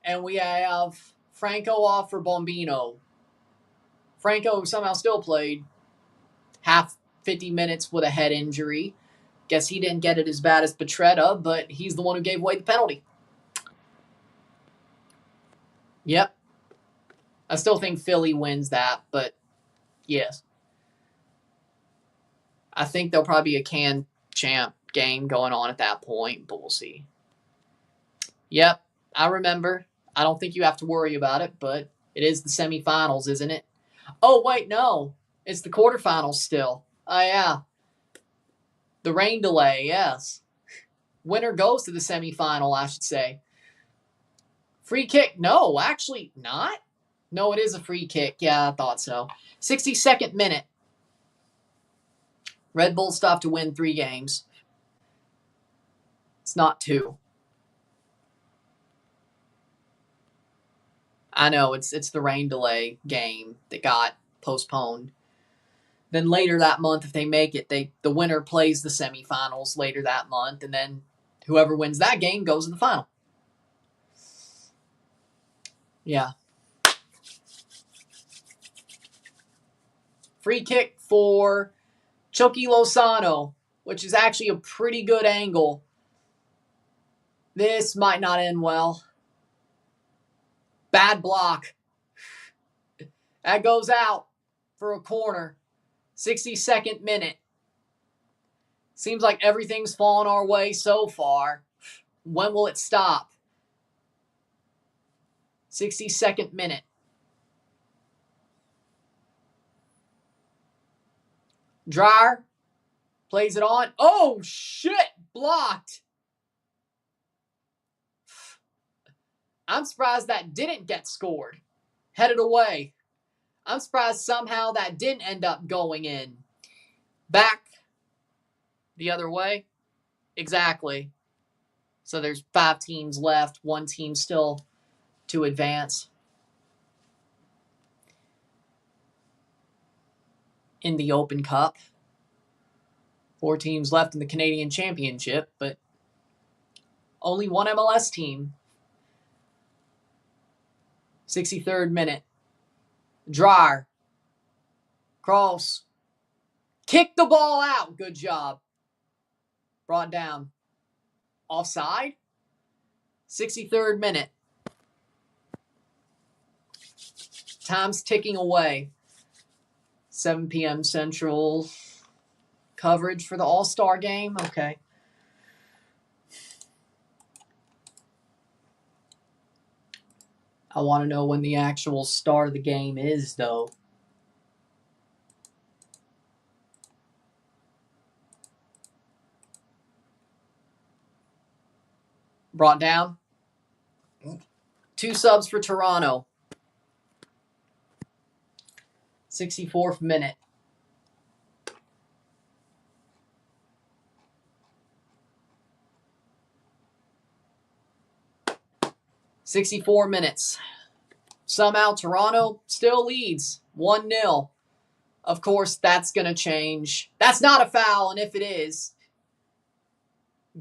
And we have Franco off for Bombino. Franco somehow still played half 50 minutes with a head injury. Guess he didn't get it as bad as Petretta, but he's the one who gave away the penalty. Yep. I still think Philly wins that, but yes. I think there'll probably be a can champ game going on at that point, but we'll see. Yep, I remember. I don't think you have to worry about it, but it is the semifinals, isn't it? Oh, wait, no. It's the quarterfinals still. Oh, yeah. The rain delay, yes. Winner goes to the semifinal, I should say. Free kick? No, actually not. No, it is a free kick. Yeah, I thought so. 62nd minute. Red Bull stopped to win 3 games. It's not 2. I know, it's the rain delay game that got postponed. Then later that month, if they make it, the winner plays the semifinals later that month, and then whoever wins that game goes to the final. Yeah. Free kick for Chucky Lozano, which is actually a pretty good angle. This might not end well. Bad block. That goes out for a corner. 62nd minute. Seems like everything's fallen our way so far. When will it stop? 62nd minute. Dreyer plays it on. Oh, shit! Blocked. I'm surprised that didn't get scored. Headed away. I'm surprised somehow that didn't end up going in. Back the other way. Exactly. So there's 5 teams left. 1 team still to advance in the Open Cup. 4 teams left in the Canadian Championship, but only 1 MLS team. 63rd minute. Dreyer. Cross. Kick the ball out. Good job. Brought down. Offside. 63rd minute. Time's ticking away. 7 p.m. Central. Coverage for the All-Star game. Okay. I want to know when the actual start of the game is, though. Brought down. 2 subs for Toronto. 64th minute. "64 minutes. Somehow Toronto still leads 1-0. Of course, that's going to change. That's not a foul, and if it is,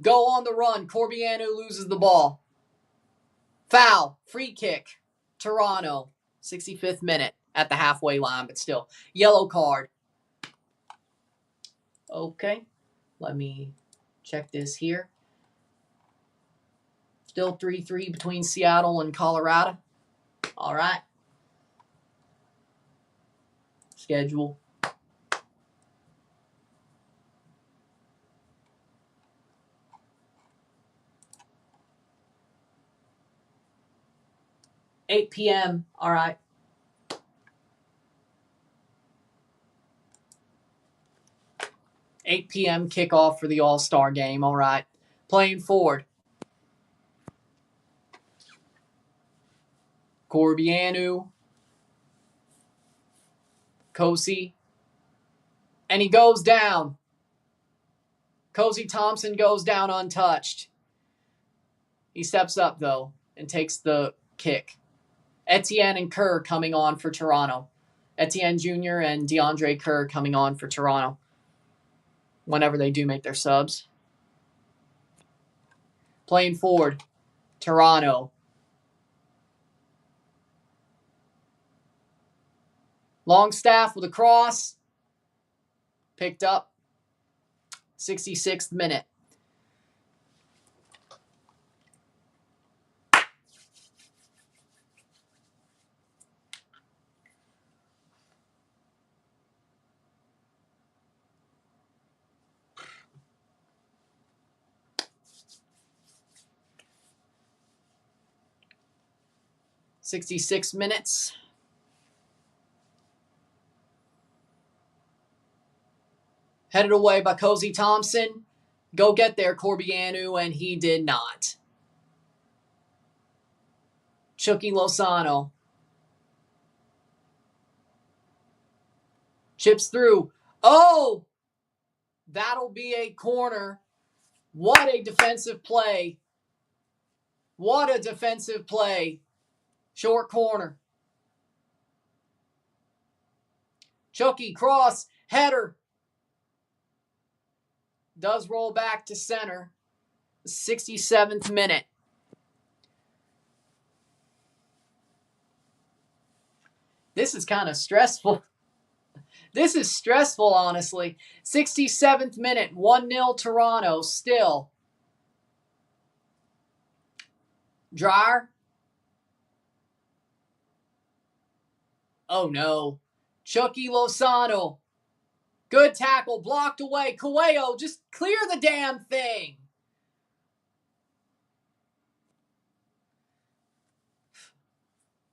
go on the run. Corbianu loses the ball. Foul. Free kick. Toronto. 65th minute at the halfway line, but still. Yellow card. Okay. Let me check this here. Still 3-3 between Seattle and Colorado. All right. Schedule. "8 p.m. All right. $8 p.m. kickoff for the All-Star game. All right. Playing forward. Corbianu. Cozy. And he goes down. Cozy Thompson goes down untouched. He steps up, though, and takes the kick. Etienne and Kerr coming on for Toronto. Etienne Jr. and DeAndre Kerr coming on for Toronto whenever they do make their subs. Playing forward, Toronto. Longstaff with a cross. Picked up. 66th minute. $66 minutes. Headed away by Cozy Thompson. Go get there, Corbianu, and he did not. Chucky Lozano. Chips through. Oh! That'll be a corner. What a defensive play. What a defensive play. Short corner. Chucky, cross, header. Does roll back to center. 67th minute. This is kind of stressful. This is stressful, honestly. 67th minute, 1-0 Toronto still. Dryer. Oh, no. Chucky Lozano. Good tackle, blocked away. Coelho, just clear the damn thing.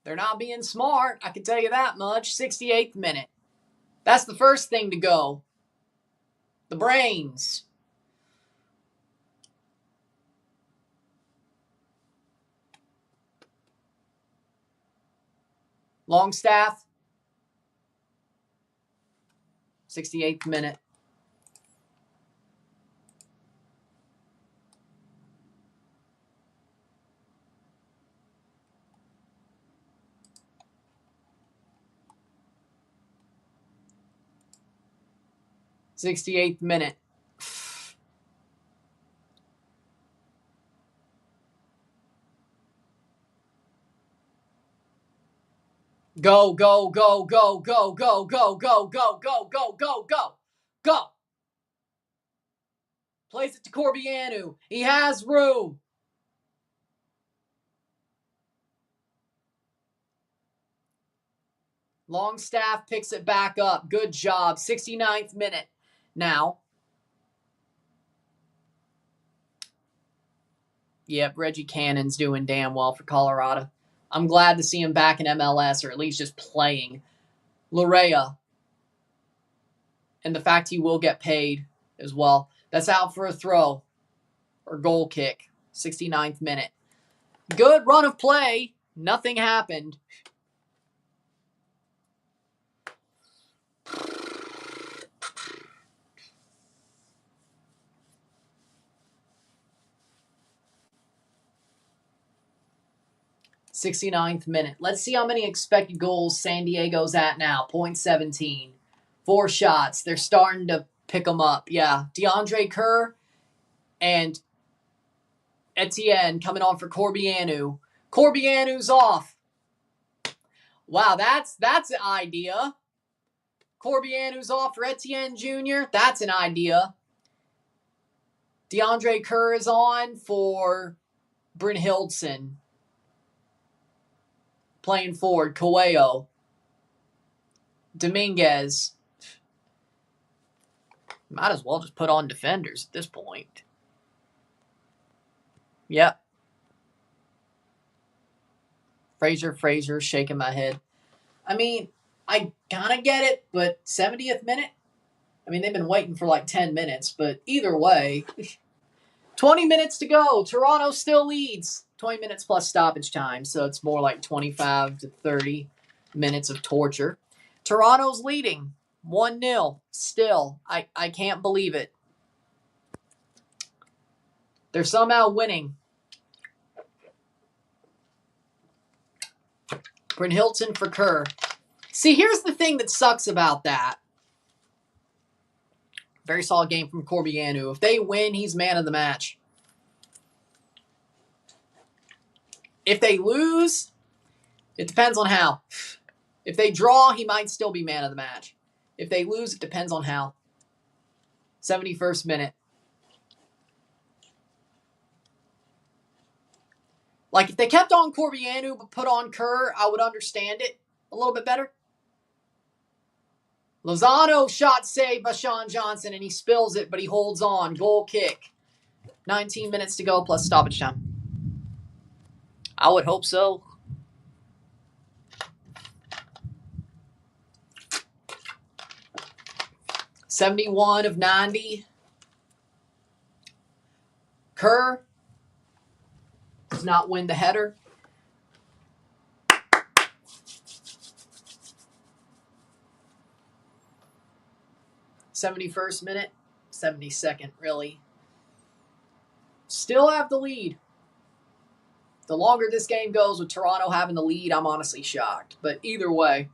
They're not being smart, I can tell you that much. 68th minute. That's the first thing to go. The brains. Longstaff. 68th minute. '68th minute. Go, go, go, go, go, go, go, go, go, go, go, go, go, go. Plays it to Corbianu. He has room. Longstaff picks it back up. Good job. 69th minute now. Yep, Reggie Cannon's doing damn well for Colorado. I'm glad to see him back in MLS, or at least just playing. Larea. And the fact he will get paid as well. That's out for a throw. Or goal kick. 69th minute. Good run of play. Nothing happened. '69th minute. Let's see how many expected goals San Diego's at now. .17. 4 shots. They're starting to pick them up. Yeah. DeAndre Kerr and Etienne coming on for Corbianu. Corbianu's off. Wow, that's an idea. Corbianu's off for Etienne Jr. That's an idea. DeAndre Kerr is on for Brynhildsen. Playing forward, Coelho. Dominguez. Might as well just put on defenders at this point. Yep. Fraser, shaking my head. I mean, I kind of get it, but 70th minute? I mean, they've been waiting for like 10 minutes, but either way, 20 minutes to go. Toronto still leads. 20 minutes plus stoppage time, so it's more like 25 to 30 minutes of torture. Toronto's leading 1-0 still. I can't believe it. They're somehow winning. Brynhilton for Kerr. See, here's the thing that sucks about that. Very solid game from Corbianu. If they win, he's man of the match. If they lose, it depends on how. If they draw, he might still be man of the match. If they lose, it depends on how. 71st minute. Like, if they kept on Corbianu but put on Kerr, I would understand it a little bit better. Lozano shot saved by Sean Johnson, and he spills it, but he holds on. Goal kick. 19 minutes to go plus stoppage time. I would hope so. '71 of 90. Kerr does not win the header. '71st minute. 72nd, really. Still have the lead. The longer this game goes with Toronto having the lead, I'm honestly shocked. But either way.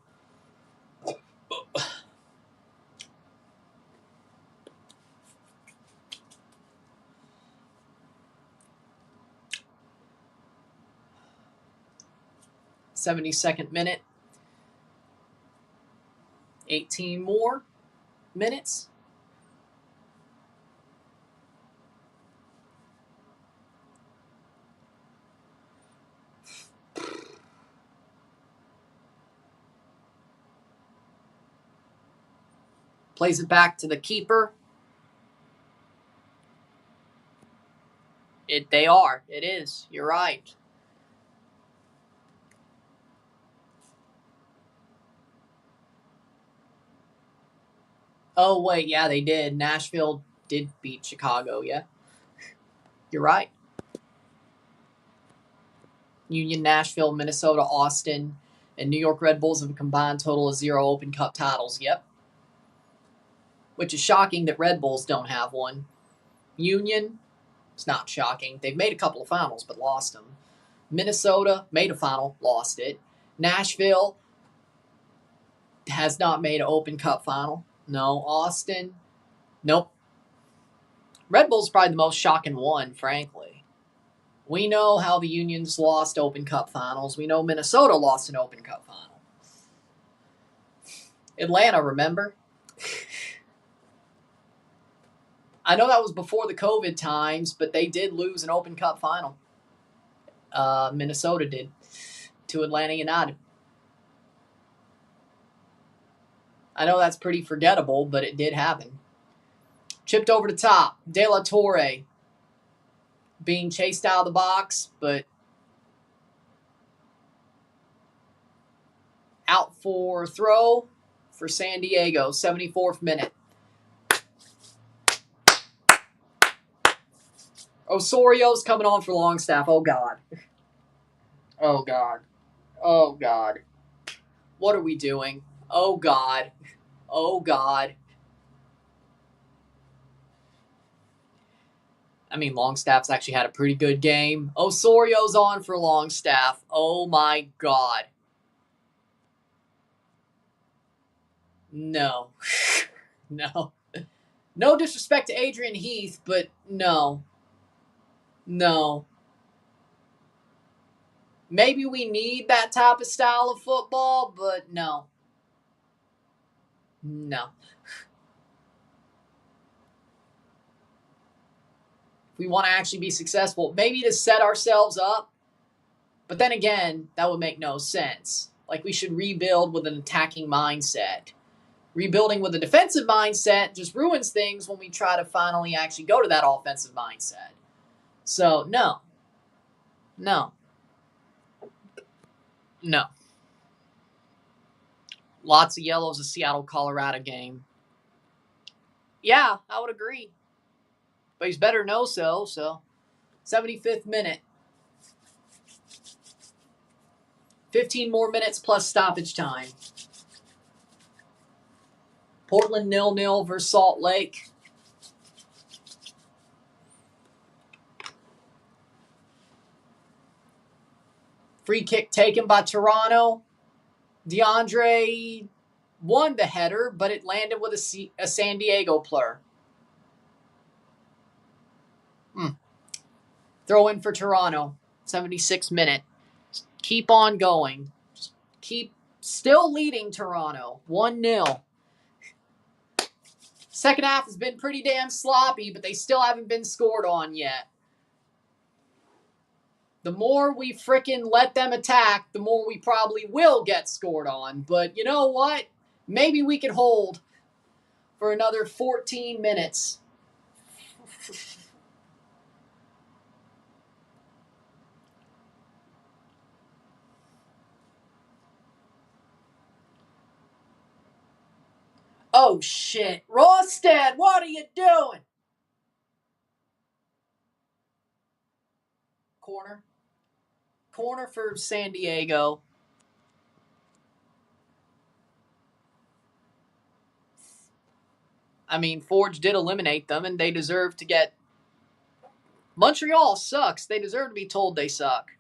'72nd minute. 18 more minutes. Plays it back to the keeper. They are. It is. You're right. Oh, wait. Yeah, they did. Nashville did beat Chicago, yeah. You're right. Union, Nashville, Minnesota, Austin, and New York Red Bulls have a combined total of 0 Open Cup titles. Yep. Which is shocking that Red Bulls don't have one. Union, it's not shocking. They've made a couple of finals, but lost them. Minnesota made a final, lost it. Nashville has not made an Open Cup final. No. Austin, nope. Red Bull's probably the most shocking one, frankly. We know how the Unions lost Open Cup finals. We know Minnesota lost an Open Cup final. Atlanta, remember? I know that was before the COVID times, but they did lose an Open Cup final. Minnesota did to Atlanta United. I know that's pretty forgettable, but it did happen. Chipped over the top. De La Torre being chased out of the box, but out for throw for San Diego. 74th minute. Osorio's coming on for Longstaff. Oh, God. Oh, God. Oh, God. What are we doing? Oh, God. Oh, God. I mean, Longstaff's actually had a pretty good game. Osorio's on for Longstaff. Oh, my God. No. No. No disrespect to Adrian Heath, but no. No. Maybe we need that type of style of football, but no. No. If we want to actually be successful, maybe to set ourselves up, but then again, that would make no sense. Like, we should rebuild with an attacking mindset. Rebuilding with a defensive mindset just ruins things when we try to finally actually go to that offensive mindset. So, no. No. No. Lots of yellows, a Seattle-Colorado game. Yeah, I would agree. But he's better than Oso, so 75th minute. 15 more minutes plus stoppage time. Portland 0-0 versus Salt Lake. Free kick taken by Toronto. DeAndre won the header, but it landed with a San Diego player. Throw in for Toronto. 76th minute. Keep on going. Keep still leading Toronto. 1-0. Second half has been pretty damn sloppy, but they still haven't been scored on yet. The more we frickin' let them attack, the more we probably will get scored on. But you know what? Maybe we could hold for another 14 minutes. Oh, shit. Rosted, what are you doing? Corner. Corner for San Diego. I mean, Forge did eliminate them, and they deserve to get... Montreal sucks. They deserve to be told they suck.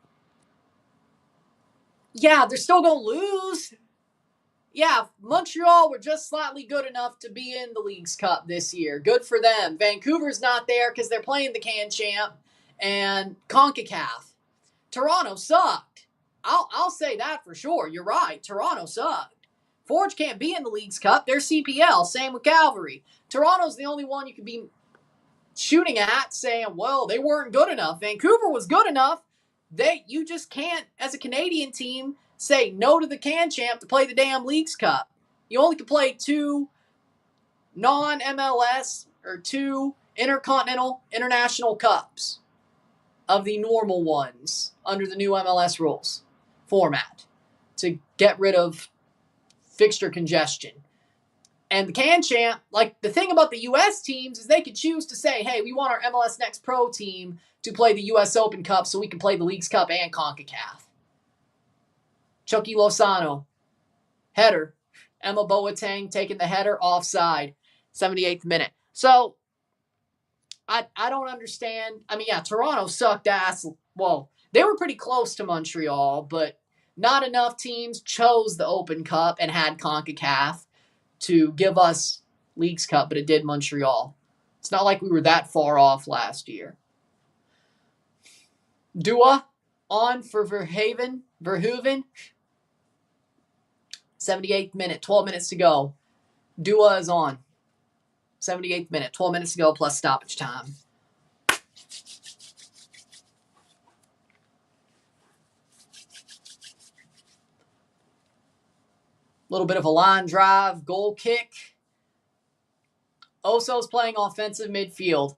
Yeah, they're still going to lose. Yeah, Montreal were just slightly good enough to be in the Leagues Cup this year. Good for them. Vancouver's not there because they're playing the Can Champ and CONCACAF. Toronto sucked. I'll say that for sure. You're right. Toronto sucked. Forge can't be in the Leagues Cup. They're CPL. Same with Calvary. Toronto's the only one you could be shooting at saying, well, they weren't good enough. Vancouver was good enough. You just can't, as a Canadian team, say no to the Can Champ to play the damn Leagues Cup. You only can play 2 non-MLS or 2 intercontinental international cups of the normal ones under the new MLS rules format to get rid of fixture congestion. And the Can Champ, like the thing about the U.S. teams is they could choose to say, hey, we want our MLS Next Pro team to play the U.S. Open Cup so we can play the Leagues Cup and CONCACAF. Chucky Lozano, header. Emma Boateng taking the header offside, 78th minute. So, I don't understand. I mean, yeah, Toronto sucked ass. Well, they were pretty close to Montreal, but not enough teams chose the Open Cup and had CONCACAF to give us Leagues Cup, but it did Montreal. It's not like we were that far off last year. Dua on for Verhoeven. 78th minute, 12 minutes to go. Dua is on. 78th minute, 12 minutes to go plus stoppage time. Little bit of a line drive, goal kick. Oso's playing offensive midfield.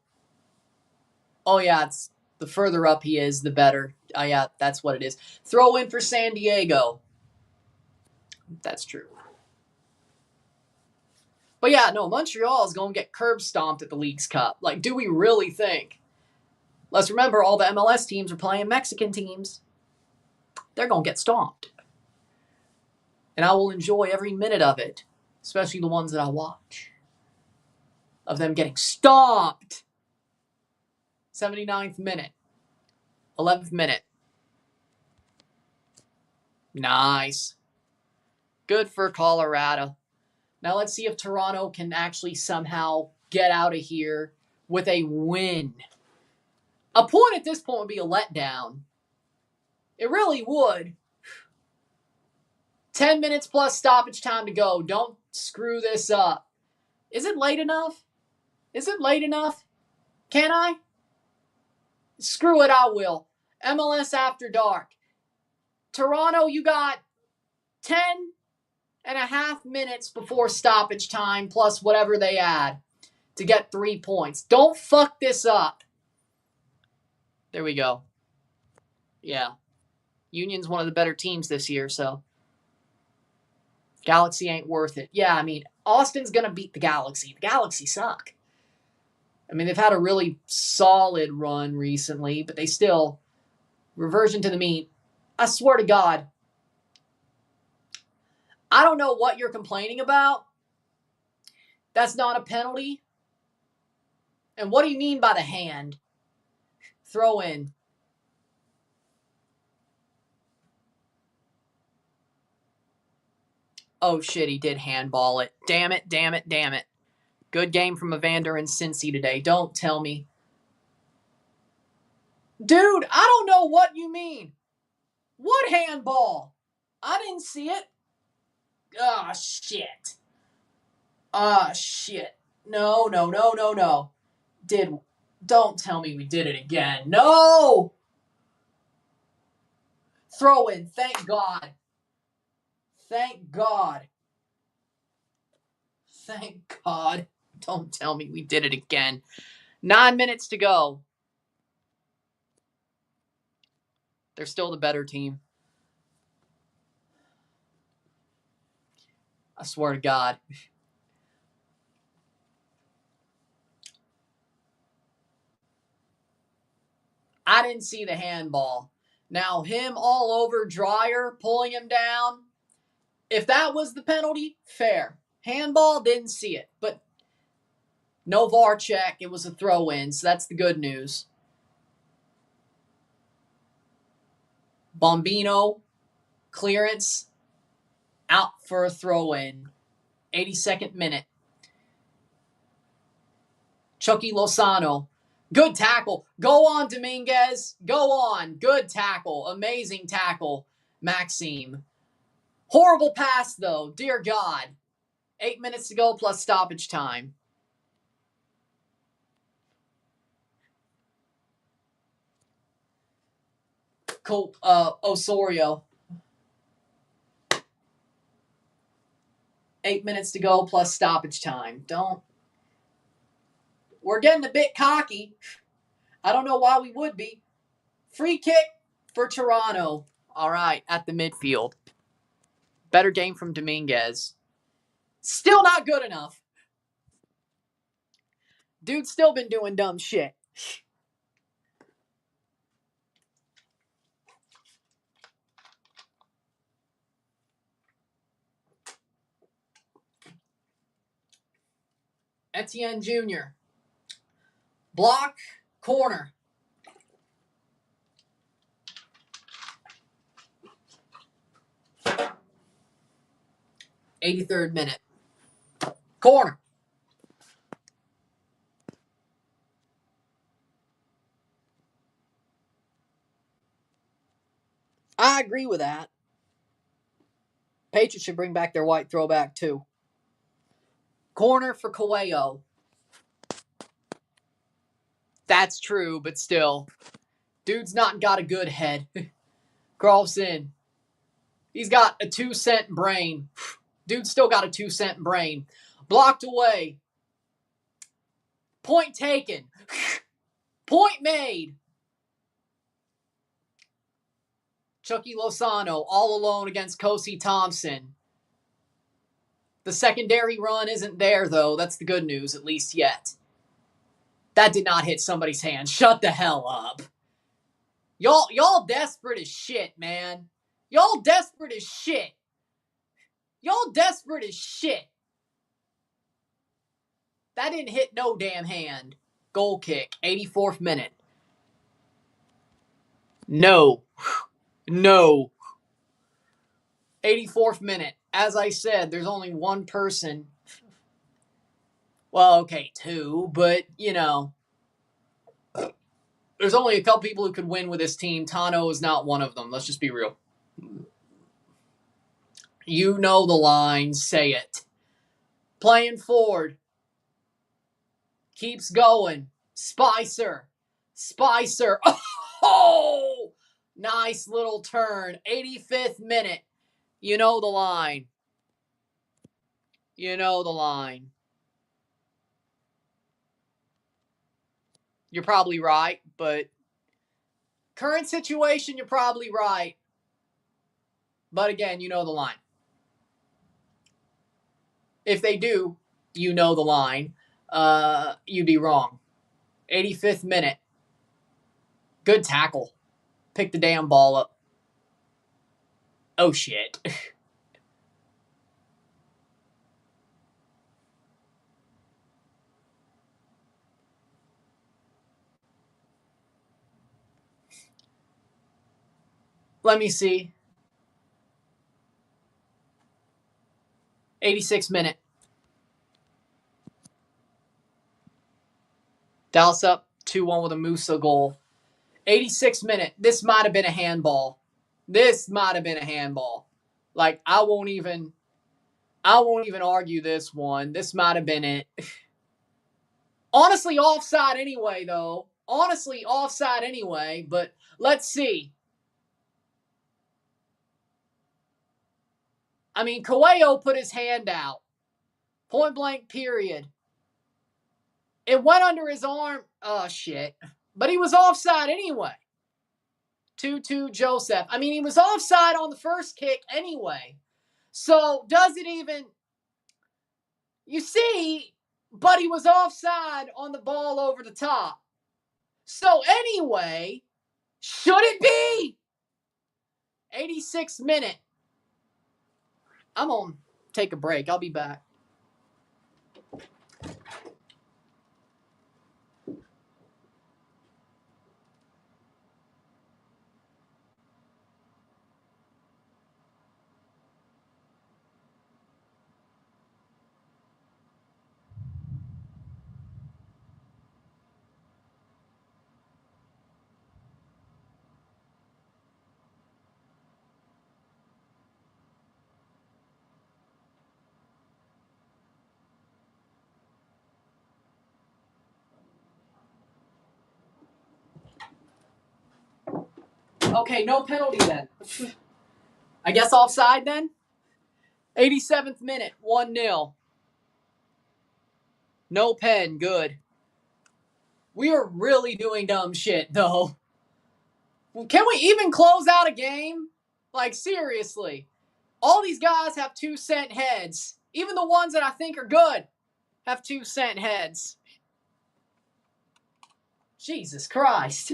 Oh, yeah, it's the further up he is, the better. Oh, yeah, that's what it is. Throw in for San Diego. That's true. But yeah, no, Montreal is going to get curb stomped at the Leagues Cup. Like, do we really think? Let's remember, all the MLS teams are playing Mexican teams. They're going to get stomped. And I will enjoy every minute of it, especially the ones that I watch, of them getting stomped. 79th minute. 11th minute. Nice. Good for Colorado. Now let's see if Toronto can actually somehow get out of here with a win. A point at this point would be a letdown. It really would. 10 minutes plus stoppage time to go. Don't screw this up. Is it late enough? Is it late enough? Can I? Screw it, I will. MLS After Dark. Toronto, you got 10 and a half minutes before stoppage time plus whatever they add to get 3 points. Don't fuck this up. There we go. Yeah. Union's one of the better teams this year, so Galaxy ain't worth it. Yeah, I mean, Austin's going to beat the Galaxy. The Galaxy suck. I mean, they've had a really solid run recently, but they still, reversion to the mean. I swear to God, I don't know what you're complaining about. That's not a penalty. And what do you mean by the hand? Throw in. Oh, shit, he did handball it. Damn it, damn it, damn it. Good game from Evander and Cincy today. Don't tell me. Dude, I don't know what you mean. What handball? I didn't see it. Ah, shit. Ah, shit. No, no, no, no, no. Don't tell me we did it again. No! Throw in. Thank God. Thank God. Thank God. Don't tell me we did it again. 9 minutes to go. They're still the better team. I swear to God. I didn't see the handball. Now, him all over Dreyer, pulling him down. If that was the penalty, fair. Handball, didn't see it. But no VAR check. It was a throw-in, so that's the good news. Bombino, clearance, out for a throw-in. 82nd minute. Chucky Lozano. Good tackle. Go on, Dominguez. Go on. Good tackle. Amazing tackle, Maxime. Horrible pass, though. Dear God. 8 minutes to go plus stoppage time. Osorio. 8 minutes to go plus stoppage time. We're getting a bit cocky. I don't know why we would be. Free kick for Toronto. All right, at the midfield. Better game from Dominguez. Still not good enough. Dude's still been doing dumb shit. Etienne Jr. Block, corner. '83rd minute. Corner. I agree with that. Patriots should bring back their white throwback, too. Corner for Coelho. That's true, but still. Dude's not got a good head. Crawls in. He's got a 2-cent brain. Dude's still got a 2-cent brain. Blocked away. Point taken. Point made. Chucky Lozano all alone against Kosi Thompson. The secondary run isn't there, though. That's the good news, at least yet. That did not hit somebody's hand. Shut the hell up. Y'all desperate as shit, man. Y'all desperate as shit. Y'all desperate as shit. That didn't hit no damn hand. Goal kick, 84th minute. No. No. 84th minute. As I said, there's only one person. Well, okay, two, but, you know. There's only a couple people who could win with this team. Tano is not one of them. Let's just be real. You know the line. Say it. Playing forward. Keeps going. Spicer. Oh! Nice little turn. 85th minute. You know the line. You know the line. You're probably right, but current situation, you're probably right. But again, you know the line. If they do, you know the line. You'd be wrong. 85th minute. Good tackle. Pick the damn ball up. Oh, shit. Let me see. 86th minute. Dallas up 2-1 with a Musa goal. 86th minute. This might have been a handball. Like, I won't even argue this one. This might have been it. Honestly, offside anyway, though. But let's see. I mean, Coelho put his hand out. Point blank, period. It went under his arm. Oh, shit. But he was offside anyway. 2-2 Joseph. I mean, he was offside on the first kick anyway. So, does it even... You see, but he was offside on the ball over the top. So, anyway, should it be? 86th minute. I'm going to take a break. I'll be back. Okay, no penalty then. I guess offside then? 87th minute, 1-0. No pen, good. We are really doing dumb shit, though. Can we even close out a game? Like, seriously. All these guys have 2-cent heads. Even the ones that I think are good have 2-cent heads. Jesus Christ.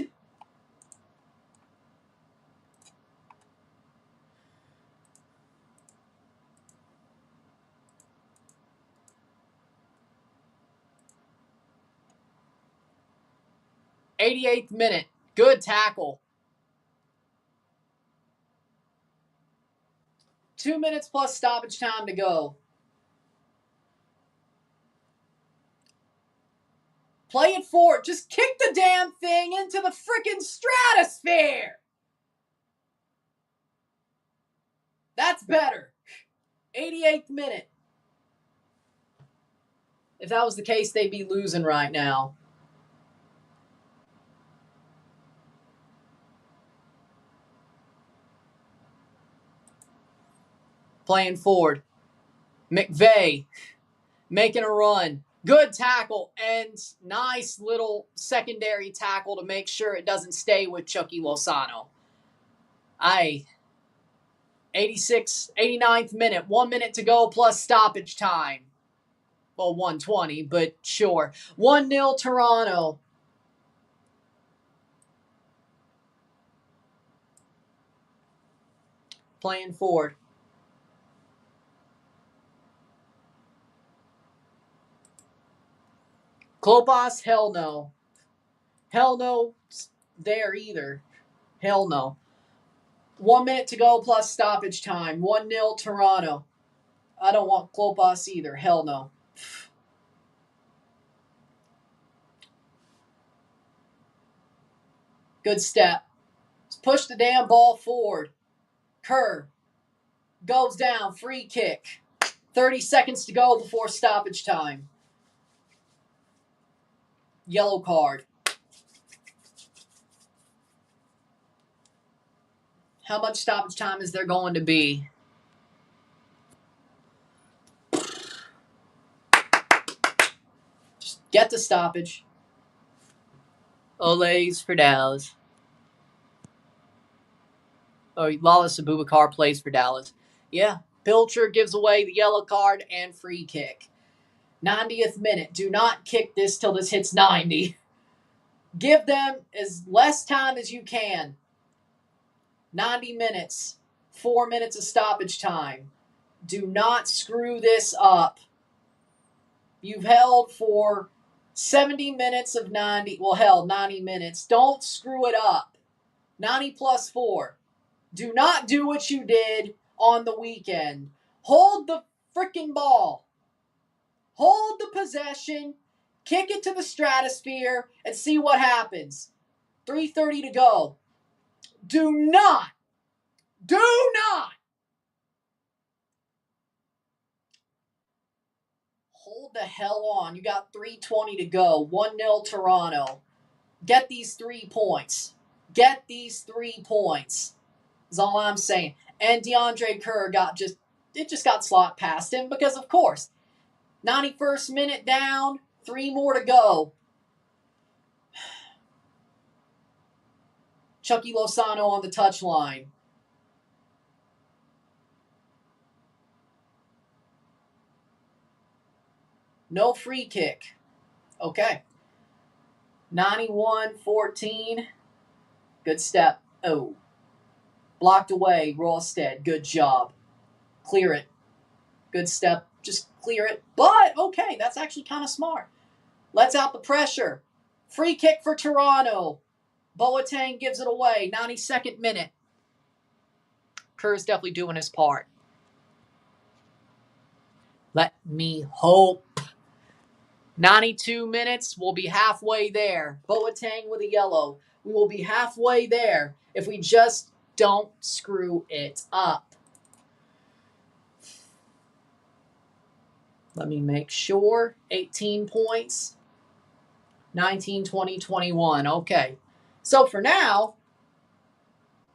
'88th minute. Good tackle. 2 minutes plus stoppage time to go. Play it forward. Just kick the damn thing into the freaking stratosphere. That's better. 88th minute. If that was the case, they'd be losing right now. Playing forward. McVeigh making a run. Good tackle and nice little secondary tackle to make sure it doesn't stay with Chucky Lozano. 89th minute. 1 minute to go plus stoppage time. Well, 120, but sure. 1-0 Toronto. Playing forward. Klopas, hell no. Hell no there either. Hell no. 1 minute to go plus stoppage time. 1-0 Toronto. I don't want Klopas either. Hell no. Good step. Let's push the damn ball forward. Kerr goes down. Free kick. 30 seconds to go before stoppage time. Yellow card. How much stoppage time is there going to be? Just get the stoppage. Olays for Dallas. Oh, Lawless Abubakar plays for Dallas. Yeah. Pilcher gives away the yellow card and free kick. 90th minute. Do not kick this till this hits 90. Give them as less time as you can. 90 minutes. 4 minutes of stoppage time. Do not screw this up. You've held for 70 minutes of 90. Well, hell, 90 minutes. Don't screw it up. 90 plus 4. Do not do what you did on the weekend. Hold the freaking ball. Hold the possession. Kick it to the stratosphere and see what happens. 3:30 to go. Do not hold the hell on. You got 3:20 to go. 1-0 Toronto. Get these 3 points. Get these 3 points. Is all I'm saying. And DeAndre Kerr just got slot past him because, of course, 91st minute down, 3 more to go. Chucky Lozano on the touchline. No free kick. Okay. 91-14. Good step. Oh. Blocked away. Rawstead. Good job. Clear it. Good step. Just clear it. But, okay, that's actually kind of smart. Lets out the pressure. Free kick for Toronto. Boateng gives it away. 92nd minute. Kerr's definitely doing his part. Let me hope. 92 minutes. We'll be halfway there. Boateng with a yellow. We will be halfway there if we just don't screw it up. Let me make sure. 18 points. 19, 20, 21. Okay. So for now,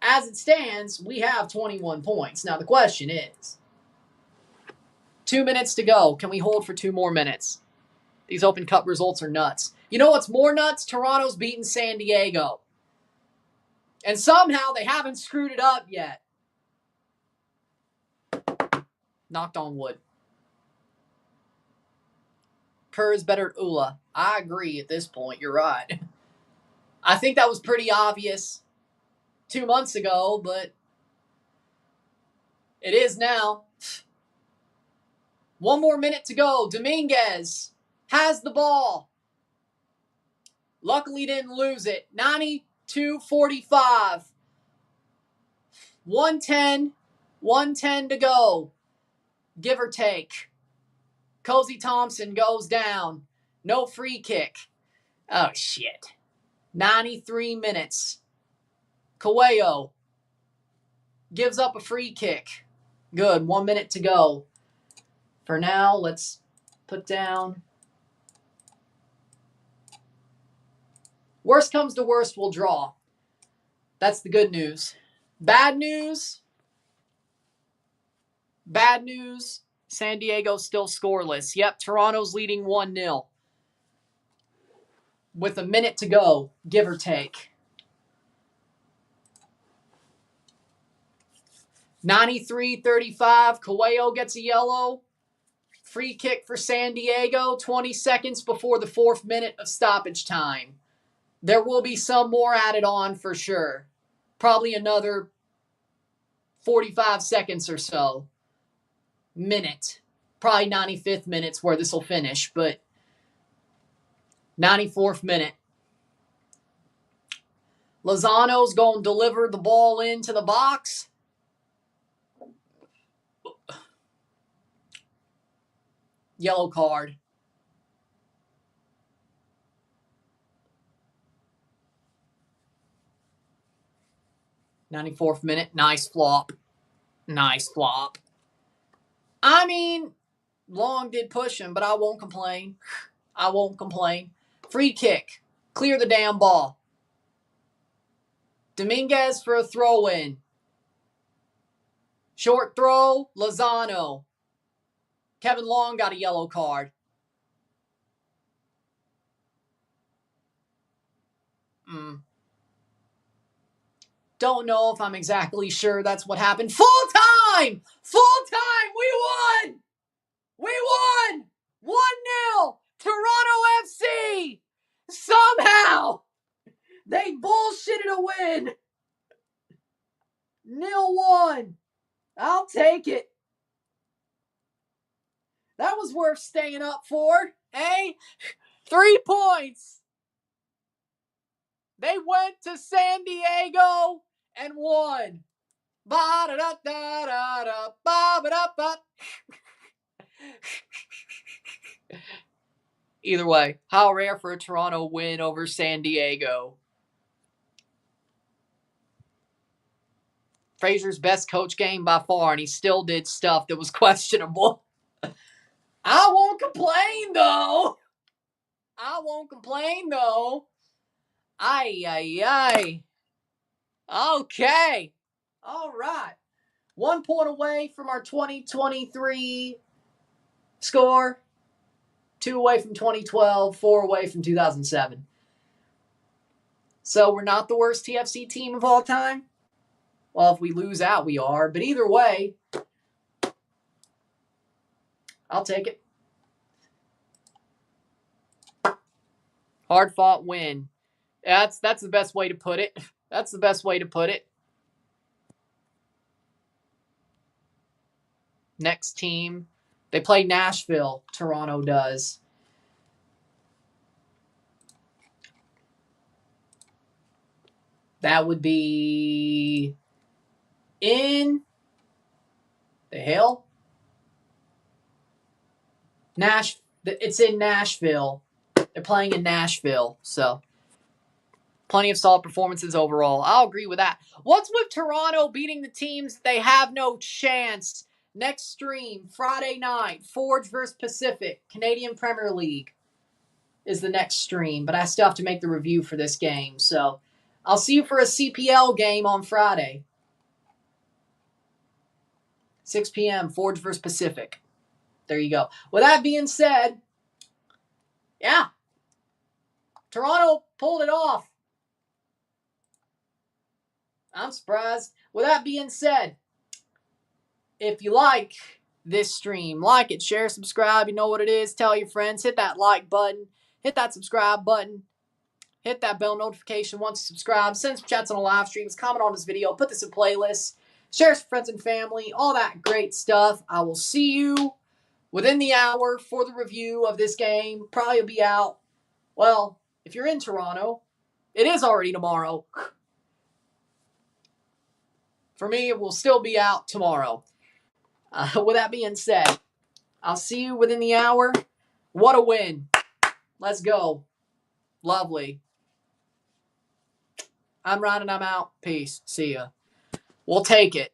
as it stands, we have 21 points. Now the question is, 2 minutes to go. Can we hold for 2 more minutes? These Open Cup results are nuts. You know what's more nuts? Toronto's beaten San Diego. And somehow they haven't screwed it up yet. Knocked on wood. Kerr is better at Ula. I agree at this point. You're right. I think that was pretty obvious 2 months ago, but it is now. 1 more minute to go. Dominguez has the ball. Luckily didn't lose it. 92-45. 110 to go. Give or take. Cozy Thompson goes down. No free kick. Oh, shit. 93 minutes. Coelho gives up a free kick. Good. 1 minute to go. For now, let's put down. Worst comes to worst, we'll draw. That's the good news. Bad news. San Diego's still scoreless. Yep, Toronto's leading 1-0. With a minute to go, give or take. 93-35. Coelho gets a yellow. Free kick for San Diego. 20 seconds before the 4th minute of stoppage time. There will be some more added on for sure. Probably another 45 seconds or so. Minute. Probably 95th minute's where this will finish, but 94th minute. Lozano's going to deliver the ball into the box. Yellow card. '94th minute. Nice flop. I mean, Long did push him, but I won't complain. Free kick. Clear the damn ball. Dominguez for a throw-in. Short throw. Lozano. Kevin Long got a yellow card. Don't know if I'm exactly sure that's what happened. Full time! Full time! We won! We won! 1-0! Toronto FC! Somehow! They bullshitted a win! 0-1. I'll take it. That was worth staying up for, eh? 3 points. They went to San Diego and won. Ba-da-da-da-da-da, ba-ba-da-ba. Either way, how rare for a Toronto win over San Diego. Fraser's best coach game by far, and he still did stuff that was questionable. I won't complain, though. I won't complain, though. Ay, ay, ay. Okay. All right. 1 point away from our 2023 score. 2 away from 2012. 4 away from 2007. So we're not the worst TFC team of all time. Well, if we lose out, we are. But either way, I'll take it. Hard-fought win. That's the best way to put it. That's the best way to put it. Next team. They play Nashville. Toronto does. That would be in the hell? It's in Nashville. They're playing in Nashville, so plenty of solid performances overall. I'll agree with that. What's with Toronto beating the teams they have no chance? Next stream, Friday night, Forge vs. Pacific, Canadian Premier League is the next stream, but I still have to make the review for this game, so I'll see you for a CPL game on Friday. 6 p.m., Forge vs. Pacific. There you go. With that being said, yeah, Toronto pulled it off. I'm surprised. With that being said, if you like this stream, like it, share, subscribe. You know what it is. Tell your friends. Hit that like button. Hit that subscribe button. Hit that bell notification once you subscribe. Send some chats on the live streams. Comment on this video. Put this in playlists. Share with friends and family. All that great stuff. I will see you within the hour for the review of this game. Probably be out. Well, if you're in Toronto, it is already tomorrow. For me, it will still be out tomorrow. With that being said, I'll see you within the hour. What a win. Let's go. Lovely. I'm Ryan and I'm out. Peace. See ya. We'll take it.